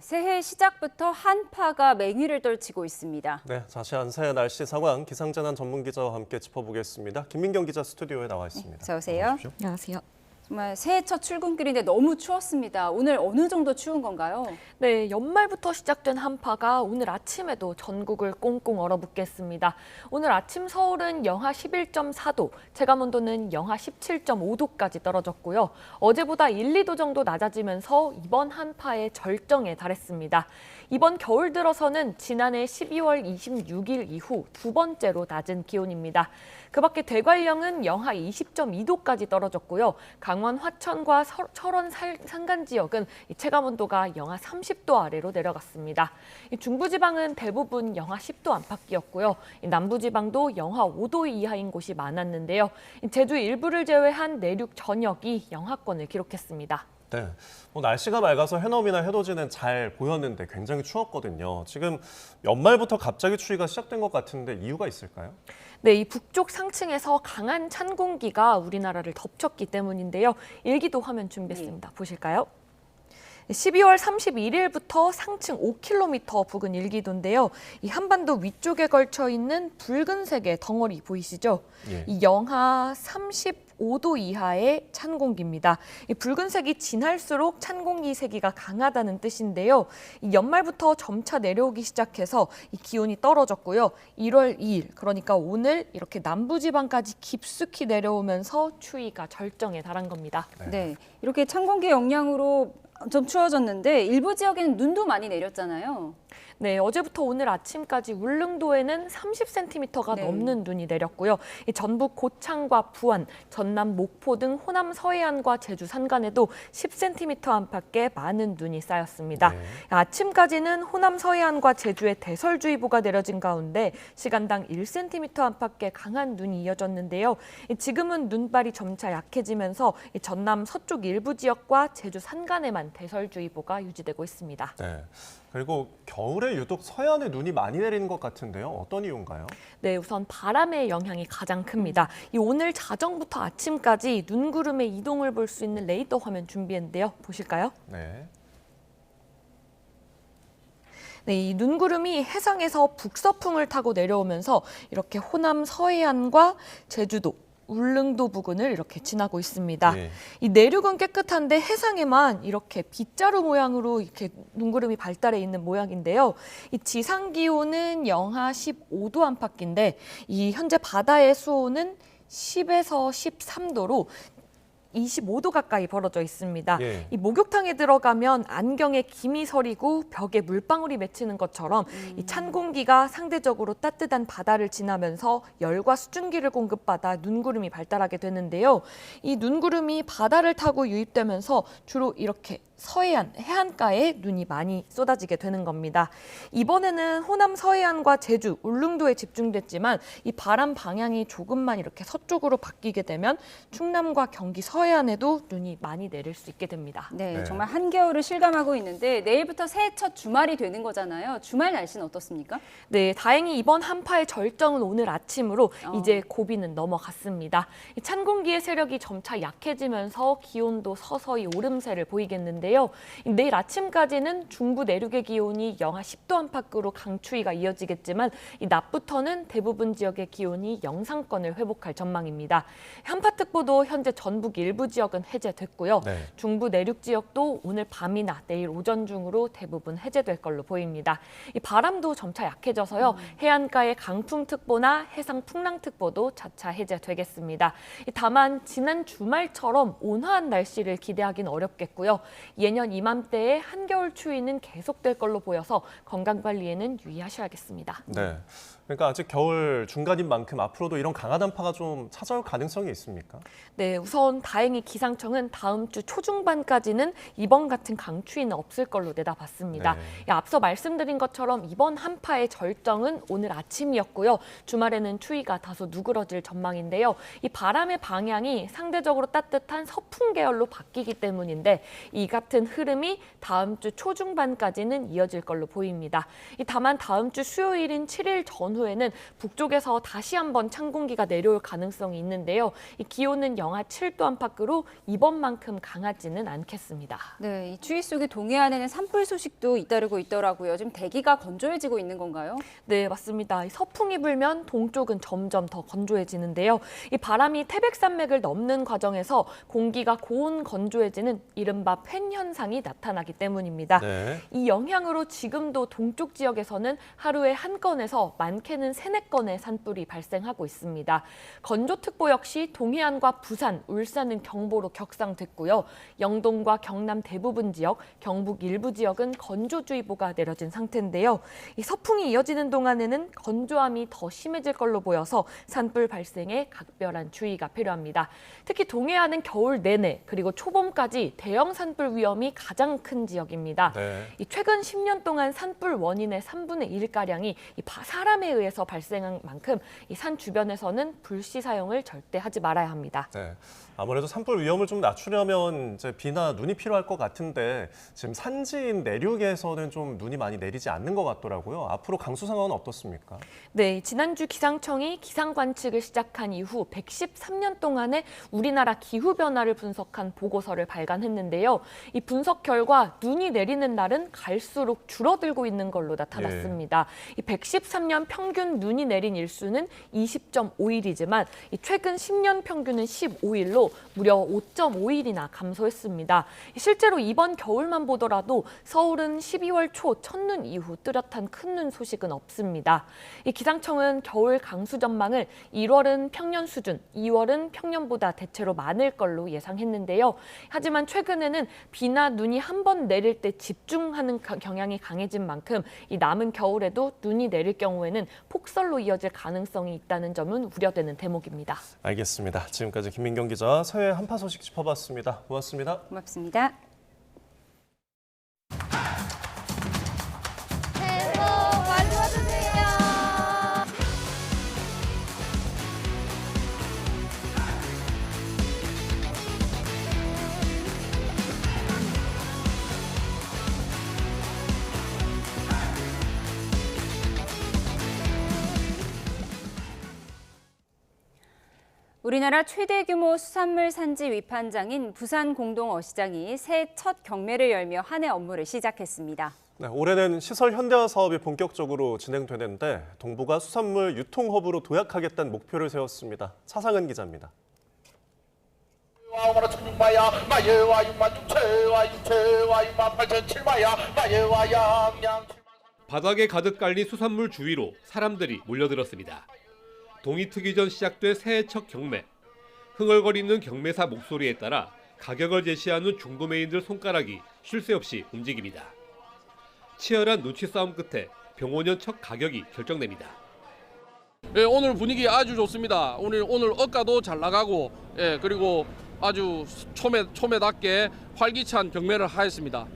새해 시작부터 한파가 맹위를 떨치고 있습니다. 네, 자세한 새해 날씨 상황 기상재난 전문 기자와 함께 짚어보겠습니다. 김민경 기자 스튜디오에 나와 있습니다. 어서 오세요. 안녕하세요. 정말 새해 첫 출근길인데 너무 추웠습니다. 오늘 어느 정도 추운 건가요? 네, 연말부터 시작된 한파가 오늘 아침에도 전국을 꽁꽁 얼어붙겠습니다. 오늘 아침 서울은 영하 11.4도, 체감온도는 영하 17.5도까지 떨어졌고요. 어제보다 1, 2도 정도 낮아지면서 이번 한파의 절정에 달했습니다. 이번 겨울 들어서는 지난해 12월 26일 이후 두 번째로 낮은 기온입니다. 그 밖에 대관령은 영하 20.2도까지 떨어졌고요. 강원 화천과 철원 산간 지역은 체감온도가 영하 30도 아래로 내려갔습니다. 중부지방은 대부분 영하 10도 안팎이었고요. 남부지방도 영하 5도 이하인 곳이 많았는데요. 제주 일부를 제외한 내륙 전역이 영하권을 기록했습니다. 네, 날씨가 맑아서 해넘이나 해돋이는 잘 보였는데 굉장히 추웠거든요. 지금 연말부터 갑자기 추위가 시작된 것 같은데 이유가 있을까요? 네, 이 북쪽 상층에서 강한 찬 공기가 우리나라를 덮쳤기 때문인데요. 일기도 화면 준비했습니다. 보실까요? 12월 31일부터 상층 5km 부근 일기도인데요. 이 한반도 위쪽에 걸쳐 있는 붉은색의 덩어리 보이시죠? 예. 이 영하 35도 이하의 찬 공기입니다. 이 붉은색이 진할수록 찬 공기 세기가 강하다는 뜻인데요. 이 연말부터 점차 내려오기 시작해서 이 기온이 떨어졌고요. 1월 2일, 그러니까 오늘 이렇게 남부지방까지 깊숙이 내려오면서 추위가 절정에 달한 겁니다. 네, 이렇게 찬 공기 영향으로 좀 추워졌는데 일부 지역에는 눈도 많이 내렸잖아요. 네, 어제부터 오늘 아침까지 울릉도에는 30cm가 넘는 눈이 내렸고요. 이 전북 고창과 부안, 전남 목포 등 호남 서해안과 제주 산간에도 10cm 안팎의 많은 눈이 쌓였습니다. 아침까지는 호남 서해안과 제주에 대설주의보가 내려진 가운데 시간당 1cm 안팎의 강한 눈이 이어졌는데요. 지금은 눈발이 점차 약해지면서 전남 서쪽 일부 지역과 제주 산간에만 대설주의보가 유지되고 있습니다. 네. 그리고 겨울에 유독 서해안에 눈이 많이 내리는 것 같은데요. 어떤 이유인가요? 네, 우선 바람의 영향이 가장 큽니다. 이 오늘 자정부터 아침까지 눈구름의 이동을 볼 수 있는 레이더 화면 준비했는데요. 보실까요? 네. 네, 이 눈구름이 해상에서 북서풍을 타고 내려오면서 이렇게 호남 서해안과 제주도, 울릉도 부근을 이렇게 지나고 있습니다. 네. 이 내륙은 깨끗한데 해상에만 이렇게 빗자루 모양으로 이렇게 눈구름이 발달해 있는 모양인데요. 이 지상 기온은 영하 15도 안팎인데 이 현재 바다의 수온은 10에서 13도로 25도 가까이 벌어져 있습니다. 예. 이 목욕탕에 들어가면 안경에 김이 서리고 벽에 물방울이 맺히는 것처럼 이 찬 공기가 상대적으로 따뜻한 바다를 지나면서 열과 수증기를 공급받아 눈구름이 발달하게 되는데요. 이 눈구름이 바다를 타고 유입되면서 주로 이렇게 서해안, 해안가에 눈이 많이 쏟아지게 되는 겁니다. 이번에는 호남 서해안과 제주, 울릉도에 집중됐지만 이 바람 방향이 조금만 이렇게 서쪽으로 바뀌게 되면 충남과 경기 서해안에도 눈이 많이 내릴 수 있게 됩니다. 네, 정말 한겨울을 실감하고 있는데 내일부터 새해 첫 주말이 되는 거잖아요. 주말 날씨는 어떻습니까? 네, 다행히 이번 한파의 절정은 오늘 아침으로 이제 고비는 넘어갔습니다. 이 찬 공기의 세력이 점차 약해지면서 기온도 서서히 오름세를 보이겠는데요. 내일 아침까지는 중부 내륙의 기온이 영하 10도 안팎으로 강추위가 이어지겠지만 이 낮부터는 대부분 지역의 기온이 영상권을 회복할 전망입니다. 한파특보도 현재 전북 일부 지역은 해제됐고요. 네. 중부 내륙 지역도 오늘 밤이나 내일 오전 중으로 대부분 해제될 걸로 보입니다. 이 바람도 점차 약해져서요. 해안가의 강풍특보나 해상 풍랑특보도 차차 해제되겠습니다. 다만 지난 주말처럼 온화한 날씨를 기대하기는 어렵겠고요. 예년 이맘때의 한겨울 추위는 계속될 걸로 보여서 건강관리에는 유의하셔야겠습니다. 네. 그러니까 아직 겨울 중간인 만큼 앞으로도 이런 강한 한파가 좀 찾아올 가능성이 있습니까? 네, 우선 다행히 기상청은 다음 주 초중반까지는 이번 같은 강추위는 없을 걸로 내다봤습니다. 네. 앞서 말씀드린 것처럼 이번 한파의 절정은 오늘 아침이었고요. 주말에는 추위가 다소 누그러질 전망인데요. 이 바람의 방향이 상대적으로 따뜻한 서풍 계열로 바뀌기 때문인데 이 같은 흐름이 다음 주 초중반까지는 이어질 걸로 보입니다. 다만 다음 주 수요일인 7일 전후에는 북쪽에서 다시 한번 찬 공기가 내려올 가능성이 있는데요. 이 기온은 영하 7도 안팎으로 이번만큼 강하지는 않겠습니다. 네, 이 추위 속에 동해안에는 산불 소식도 잇따르고 있더라고요. 지금 대기가 건조해지고 있는 건가요? 네, 맞습니다. 이 서풍이 불면 동쪽은 점점 더 건조해지는데요. 이 바람이 태백산맥을 넘는 과정에서 공기가 고온 건조해지는 이른바 팬 현상이 나타나기 때문입니다. 네. 이 영향으로 지금도 동쪽 지역에서는 하루에 한 건에서 많게는 3-4건의 산불이 발생하고 있습니다. 건조특보 역시 동해안과 부산, 울산은 경보로 격상됐고요. 영동과 경남 대부분 지역, 경북 일부 지역은 건조주의보가 내려진 상태인데요. 이 서풍이 이어지는 동안에는 건조함이 더 심해질 걸로 보여서 산불 발생에 각별한 주의가 필요합니다. 특히 동해안은 겨울 내내 그리고 초봄까지 대형 산불 위험이 가장 큰 지역입니다. 네. 이 최근 10년 동안 산불 원인의 3분의 1가량이 사람에 의해서 발생한 만큼 이 산 주변에서는 불씨 사용을 절대 하지 말아야 합니다. 네. 아무래도 산불 위험을 좀 낮추려면 이제 비나 눈이 필요할 것 같은데 지금 산지인 내륙에서는 좀 눈이 많이 내리지 않는 것 같더라고요. 앞으로 강수 상황은 어떻습니까? 네, 지난주 기상청이 기상 관측을 시작한 이후 113년 동안의 우리나라 기후 변화를 분석한 보고서를 발간했는데요. 이 분석 결과 눈이 내리는 날은 갈수록 줄어들고 있는 걸로 나타났습니다. 이 113년 평균 눈이 내린 일수는 20.5일이지만 최근 10년 평균은 15일로 무려 5.5일이나 감소했습니다. 실제로 이번 겨울만 보더라도 서울은 12월 초 첫눈 이후 뚜렷한 큰 눈 소식은 없습니다. 이 기상청은 겨울 강수 전망을 1월은 평년 수준, 2월은 평년보다 대체로 많을 걸로 예상했는데요. 하지만 최근에는 비나 눈이 한 번 내릴 때 집중하는 경향이 강해진 만큼 이 남은 겨울에도 눈이 내릴 경우에는 폭설로 이어질 가능성이 있다는 점은 우려되는 대목입니다. 알겠습니다. 지금까지 김민경 기자 서해 한파 소식 짚어봤습니다. 고맙습니다. 고맙습니다. 새해 복 많이 받으세요. 우리나라 최대 규모 수산물 산지 위판장인 부산 공동어시장이 새해 첫 경매를 열며 한 해 업무를 시작했습니다. 네, 올해는 시설 현대화 사업이 본격적으로 진행되는데 동부가 수산물 유통 허브로 도약하겠다는 목표를 세웠습니다. 차상은 기자입니다. 바닥에 가득 깔린 수산물 주위로 사람들이 몰려들었습니다. 동이 트기 전 시작된 새해 첫 경매. 흥얼거리는 경매사 목소리에 따라 가격을 제시하는 중도매인들 손가락이 쉴 새 없이 움직입니다. 치열한 눈치 싸움 끝에 병원년 첫 가격이 결정됩니다. 예, 오늘 분위기 아주 좋습니다. 오늘 억가도 잘 나가고, 예, 그리고 아주 초매답게 활기찬 경매를 하였습니다.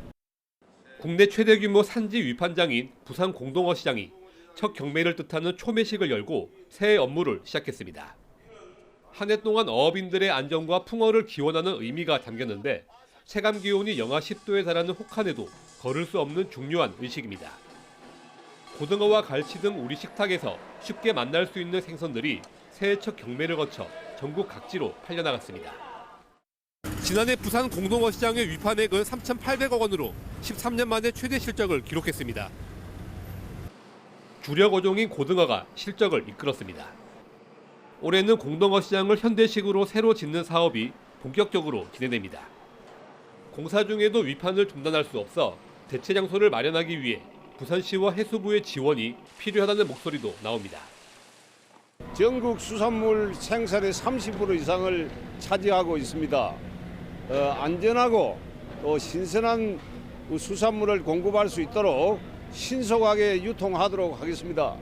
국내 최대 규모 산지 위판장인 부산 공동어시장이 첫 경매를 뜻하는 초매식을 열고 새해 업무를 시작했습니다. 한 해 동안 어업인들의 안전과 풍어를 기원하는 의미가 담겼는데 체감 기온이 영하 10도에 달하는 혹한에도 거를 수 없는 중요한 의식입니다. 고등어와 갈치 등 우리 식탁에서 쉽게 만날 수 있는 생선들이 새해 첫 경매를 거쳐 전국 각지로 팔려나갔습니다. 지난해 부산 공동어시장의 위판액은 3,800억 원으로 13년 만에 최대 실적을 기록했습니다. 주력 어종인 고등어가 실적을 이끌었습니다. 올해는 공동어시장을 현대식으로 새로 짓는 사업이 본격적으로 진행됩니다. 공사 중에도 위판을 중단할 수 없어 대체 장소를 마련하기 위해 부산시와 해수부의 지원이 필요하다는 목소리도 나옵니다. 전국 수산물 생산의 30% 이상을 차지하고 있습니다. 안전하고 또 신선한 수산물을 공급할 수 있도록 신속하게 유통하도록 하겠습니다.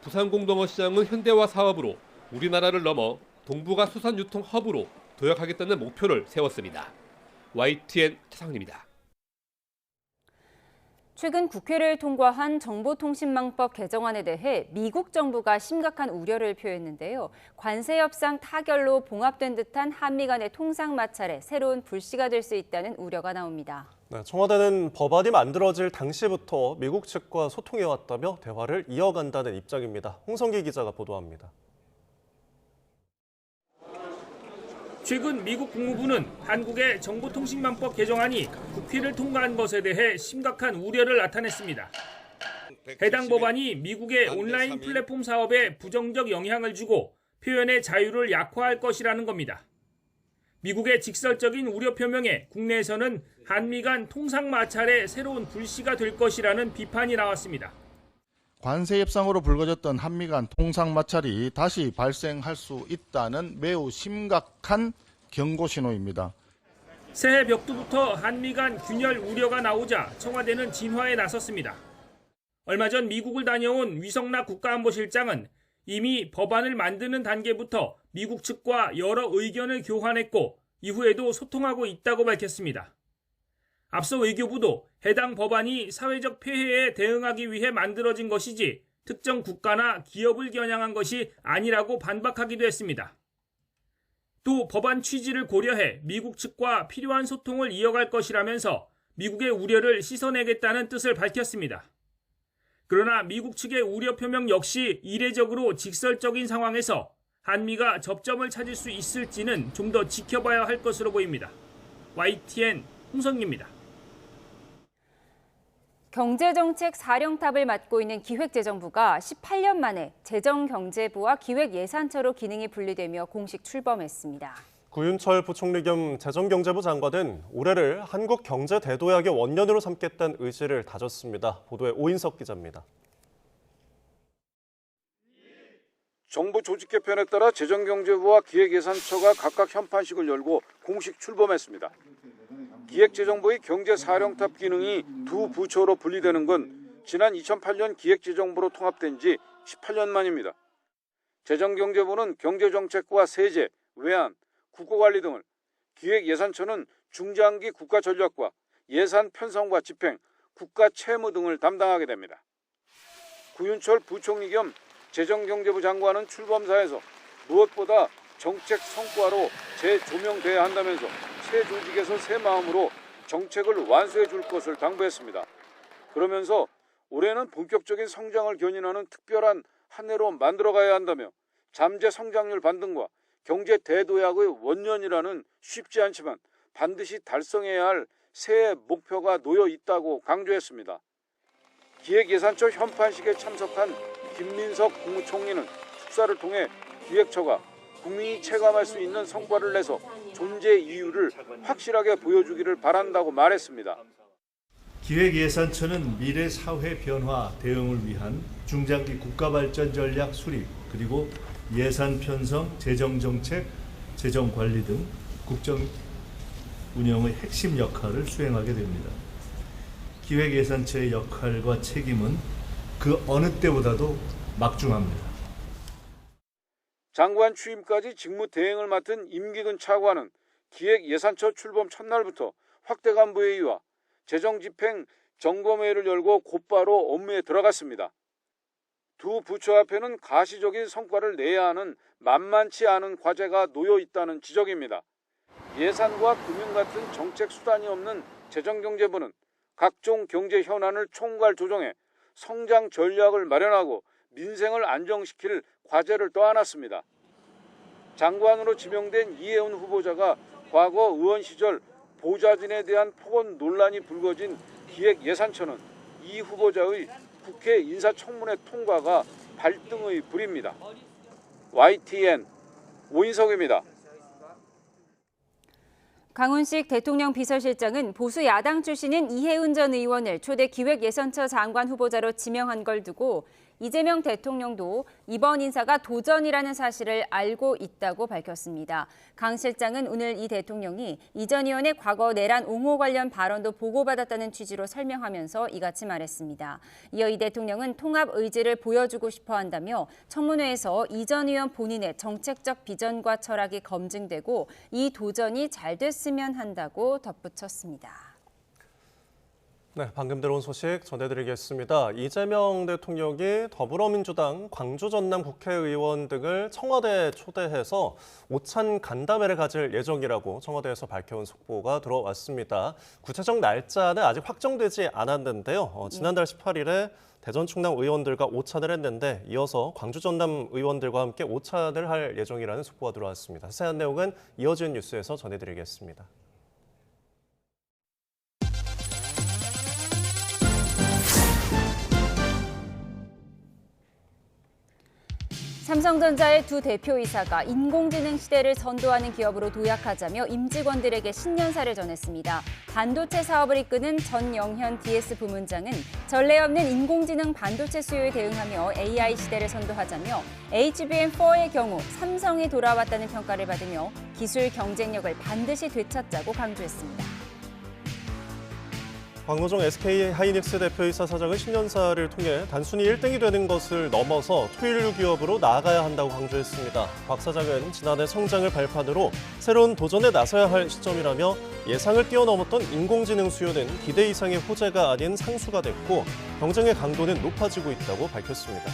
부산 공동어시장은 현대화 사업으로 우리나라를 넘어 동북아 수산 유통 허브로 도약하겠다는 목표를 세웠습니다. YTN 차상입니다. 최근 국회를 통과한 정보통신망법 개정안에 대해 미국 정부가 심각한 우려를 표했는데요. 관세 협상 타결로 봉합된 듯한 한미 간의 통상 마찰에 새로운 불씨가 될 수 있다는 우려가 나옵니다. 네, 청와대는 법안이 만들어질 당시부터 미국 측과 소통해왔다며 대화를 이어간다는 입장입니다. 홍성기 기자가 보도합니다. 최근 미국 국무부는 한국의 정보통신망법 개정안이 국회를 통과한 것에 대해 심각한 우려를 나타냈습니다. 해당 법안이 미국의 온라인 플랫폼 사업에 부정적 영향을 주고 표현의 자유를 약화할 것이라는 겁니다. 미국의 직설적인 우려 표명에 국내에서는 한미 간 통상 마찰의 새로운 불씨가 될 것이라는 비판이 나왔습니다. 관세 협상으로 불거졌던 한미 간 통상 마찰이 다시 발생할 수 있다는 매우 심각한 경고 신호입니다. 새해 벽두부터 한미 간 균열 우려가 나오자 청와대는 진화에 나섰습니다. 얼마 전 미국을 다녀온 위성락 국가안보실장은 이미 법안을 만드는 단계부터 미국 측과 여러 의견을 교환했고 이후에도 소통하고 있다고 밝혔습니다. 앞서 외교부도 해당 법안이 사회적 폐해에 대응하기 위해 만들어진 것이지 특정 국가나 기업을 겨냥한 것이 아니라고 반박하기도 했습니다. 또 법안 취지를 고려해 미국 측과 필요한 소통을 이어갈 것이라면서 미국의 우려를 씻어내겠다는 뜻을 밝혔습니다. 그러나 미국 측의 우려 표명 역시 이례적으로 직설적인 상황에서 한미가 접점을 찾을 수 있을지는 좀 더 지켜봐야 할 것으로 보입니다. YTN 홍성기입니다. 경제정책 사령탑을 맡고 있는 기획재정부가 18년 만에 재정경제부와 기획예산처로 기능이 분리되며 공식 출범했습니다. 구윤철 부총리 겸 재정경제부 장관은 올해를 한국 경제 대도약의 원년으로 삼겠다는 의지를 다졌습니다. 보도에 오인석 기자입니다. 정부 조직 개편에 따라 재정경제부와 기획예산처가 각각 현판식을 열고 공식 출범했습니다. 기획재정부의 경제사령탑 기능이 두 부처로 분리되는 건 지난 2008년 기획재정부로 통합된 지 18년 만입니다. 재정경제부는 경제정책과 세제, 외환, 국고관리 등을, 기획예산처는 중장기 국가전략과 예산 편성과 집행, 국가채무 등을 담당하게 됩니다. 구윤철 부총리 겸 재정경제부 장관은 출범사에서 무엇보다 정책 성과로 재조명돼야 한다면서 새 조직에서 새 마음으로 정책을 완수해 줄 것을 당부했습니다. 그러면서 올해는 본격적인 성장을 견인하는 특별한 한 해로 만들어가야 한다며 잠재 성장률 반등과 경제 대도약의 원년이라는 쉽지 않지만 반드시 달성해야 할 새해 목표가 놓여 있다고 강조했습니다. 기획예산처 현판식에 참석한 김민석 국무총리는 축사를 통해 기획처가 국민이 체감할 수 있는 성과를 내서 존재 이유를 확실하게 보여주기를 바란다고 말했습니다. 기획예산처는 미래 사회 변화 대응을 위한 중장기 국가발전 전략 수립 그리고 예산 편성, 재정정책, 재정관리 등 국정 운영의 핵심 역할을 수행하게 됩니다. 기획예산처의 역할과 책임은 그 어느 때보다도 막중합니다. 장관 취임까지 직무 대행을 맡은 임기근 차관은 기획예산처 출범 첫날부터 확대간부회의와 재정집행 점검회의를 열고 곧바로 업무에 들어갔습니다. 두 부처 앞에는 가시적인 성과를 내야 하는 만만치 않은 과제가 놓여 있다는 지적입니다. 예산과 금융 같은 정책 수단이 없는 재정경제부는 각종 경제 현안을 총괄 조정해 성장 전략을 마련하고 민생을 안정시킬 과제를 떠안았습니다. 장관으로 지명된 이해운 후보자가 과거 의원 시절 보좌진에 대한 폭언 논란이 불거진 기획예산처는 이 후보자의 국회 인사청문회 통과가 발등의 불입니다. YTN 오인석입니다. 강훈식 대통령 비서실장은 보수 야당 출신인 이해운 전 의원을 초대 기획예산처 장관 후보자로 지명한 걸 두고 이재명 대통령도 이번 인사가 도전이라는 사실을 알고 있다고 밝혔습니다. 강 실장은 오늘 이 대통령이 이 전 의원의 과거 내란 옹호 관련 발언도 보고받았다는 취지로 설명하면서 이같이 말했습니다. 이어 이 대통령은 통합 의지를 보여주고 싶어 한다며 청문회에서 이 전 의원 본인의 정책적 비전과 철학이 검증되고 이 도전이 잘 됐으면 한다고 덧붙였습니다. 네, 방금 들어온 소식 전해드리겠습니다. 이재명 대통령이 더불어민주당 광주 전남 국회의원 등을 청와대에 초대해서 오찬 간담회를 가질 예정이라고 청와대에서 밝혀온 속보가 들어왔습니다. 구체적 날짜는 아직 확정되지 않았는데요. 지난달 18일에 대전 충남 의원들과 오찬을 했는데 이어서 광주 전남 의원들과 함께 오찬을 할 예정이라는 속보가 들어왔습니다. 자세한 내용은 이어진 뉴스에서 전해드리겠습니다. 삼성전자의 두 대표이사가 인공지능 시대를 선도하는 기업으로 도약하자며 임직원들에게 신년사를 전했습니다. 반도체 사업을 이끄는 전영현 DS 부문장은 전례 없는 인공지능 반도체 수요에 대응하며 AI 시대를 선도하자며 HBM4의 경우 삼성이 돌아왔다는 평가를 받으며 기술 경쟁력을 반드시 되찾자고 강조했습니다. 박노정 SK하이닉스 대표이사 사장은 신년사를 통해 단순히 1등이 되는 것을 넘어서 토일류 기업으로 나아가야 한다고 강조했습니다. 박 사장은 지난해 성장을 발판으로 새로운 도전에 나서야 할 시점이라며 예상을 뛰어넘었던 인공지능 수요는 기대 이상의 호재가 아닌 상수가 됐고 경쟁의 강도는 높아지고 있다고 밝혔습니다.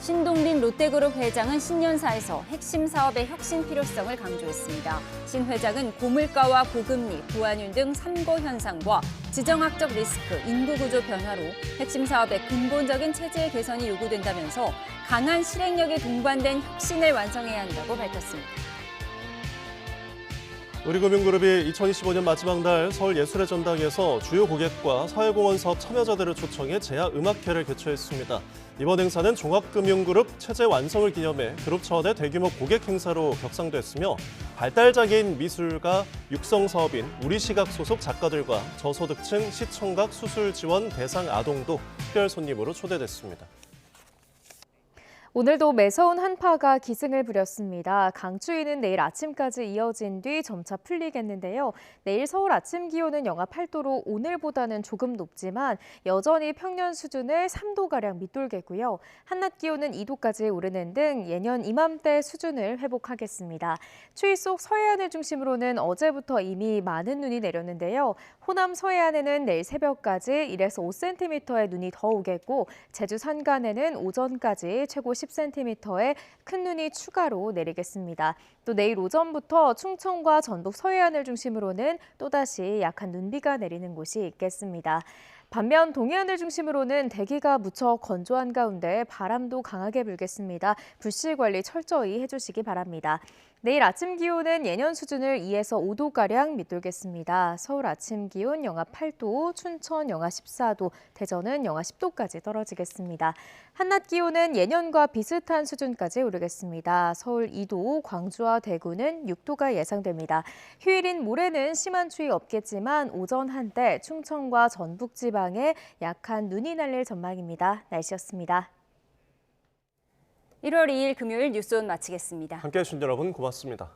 신동빈 롯데그룹 회장은 신년사에서 핵심 사업의 혁신 필요성을 강조했습니다. 신 회장은 고물가와 고금리, 부환율 등 3고 현상과 지정학적 리스크, 인구구조 변화로 핵심 사업의 근본적인 체질 개선이 요구된다면서 강한 실행력이 동반된 혁신을 완성해야 한다고 밝혔습니다. 우리금융그룹이 2025년 마지막 날 서울예술의 전당에서 주요 고객과 사회공헌 사업 참여자들을 초청해 제야 음악회를 개최했습니다. 이번 행사는 종합금융그룹 체제 완성을 기념해 그룹 차원의 대규모 고객 행사로 격상됐으며 발달장애인 미술가 육성 사업인 우리시각 소속 작가들과 저소득층 시청각 수술 지원 대상 아동도 특별 손님으로 초대됐습니다. 오늘도 매서운 한파가 기승을 부렸습니다. 강추위는 내일 아침까지 이어진 뒤 점차 풀리겠는데요. 내일 서울 아침 기온은 영하 8도로 오늘보다는 조금 높지만 여전히 평년 수준을 3도가량 밑돌겠고요. 한낮 기온은 2도까지 오르는 등 예년 이맘때 수준을 회복하겠습니다. 추위 속 서해안을 중심으로는 어제부터 이미 많은 눈이 내렸는데요. 호남 서해안에는 내일 새벽까지 1에서 5cm의 눈이 더 오겠고 제주 산간에는 오전까지 최고 10cm의 큰 눈이 추가로 내리겠습니다. 또 내일 오전부터 충청과 전북 서해안을 중심으로는 또다시 약한 눈비가 내리는 곳이 있겠습니다. 반면 동해안을 중심으로는 대기가 무척 건조한 가운데 바람도 강하게 불겠습니다. 불씨 관리 철저히 해주시기 바랍니다. 내일 아침 기온은 예년 수준을 2에서 5도가량 밑돌겠습니다. 서울 아침 기온 영하 8도, 춘천 영하 14도, 대전은 영하 10도까지 떨어지겠습니다. 한낮 기온은 예년과 비슷한 수준까지 오르겠습니다. 서울 2도, 광주와 대구는 6도가 예상됩니다. 휴일인 모레는 심한 추위 없겠지만 오전 한때 충청과 전북 지방에 약한 눈이 날릴 전망입니다. 날씨였습니다. 1월 2일 금요일 뉴스온 마치겠습니다. 함께해 주신 여러분 고맙습니다.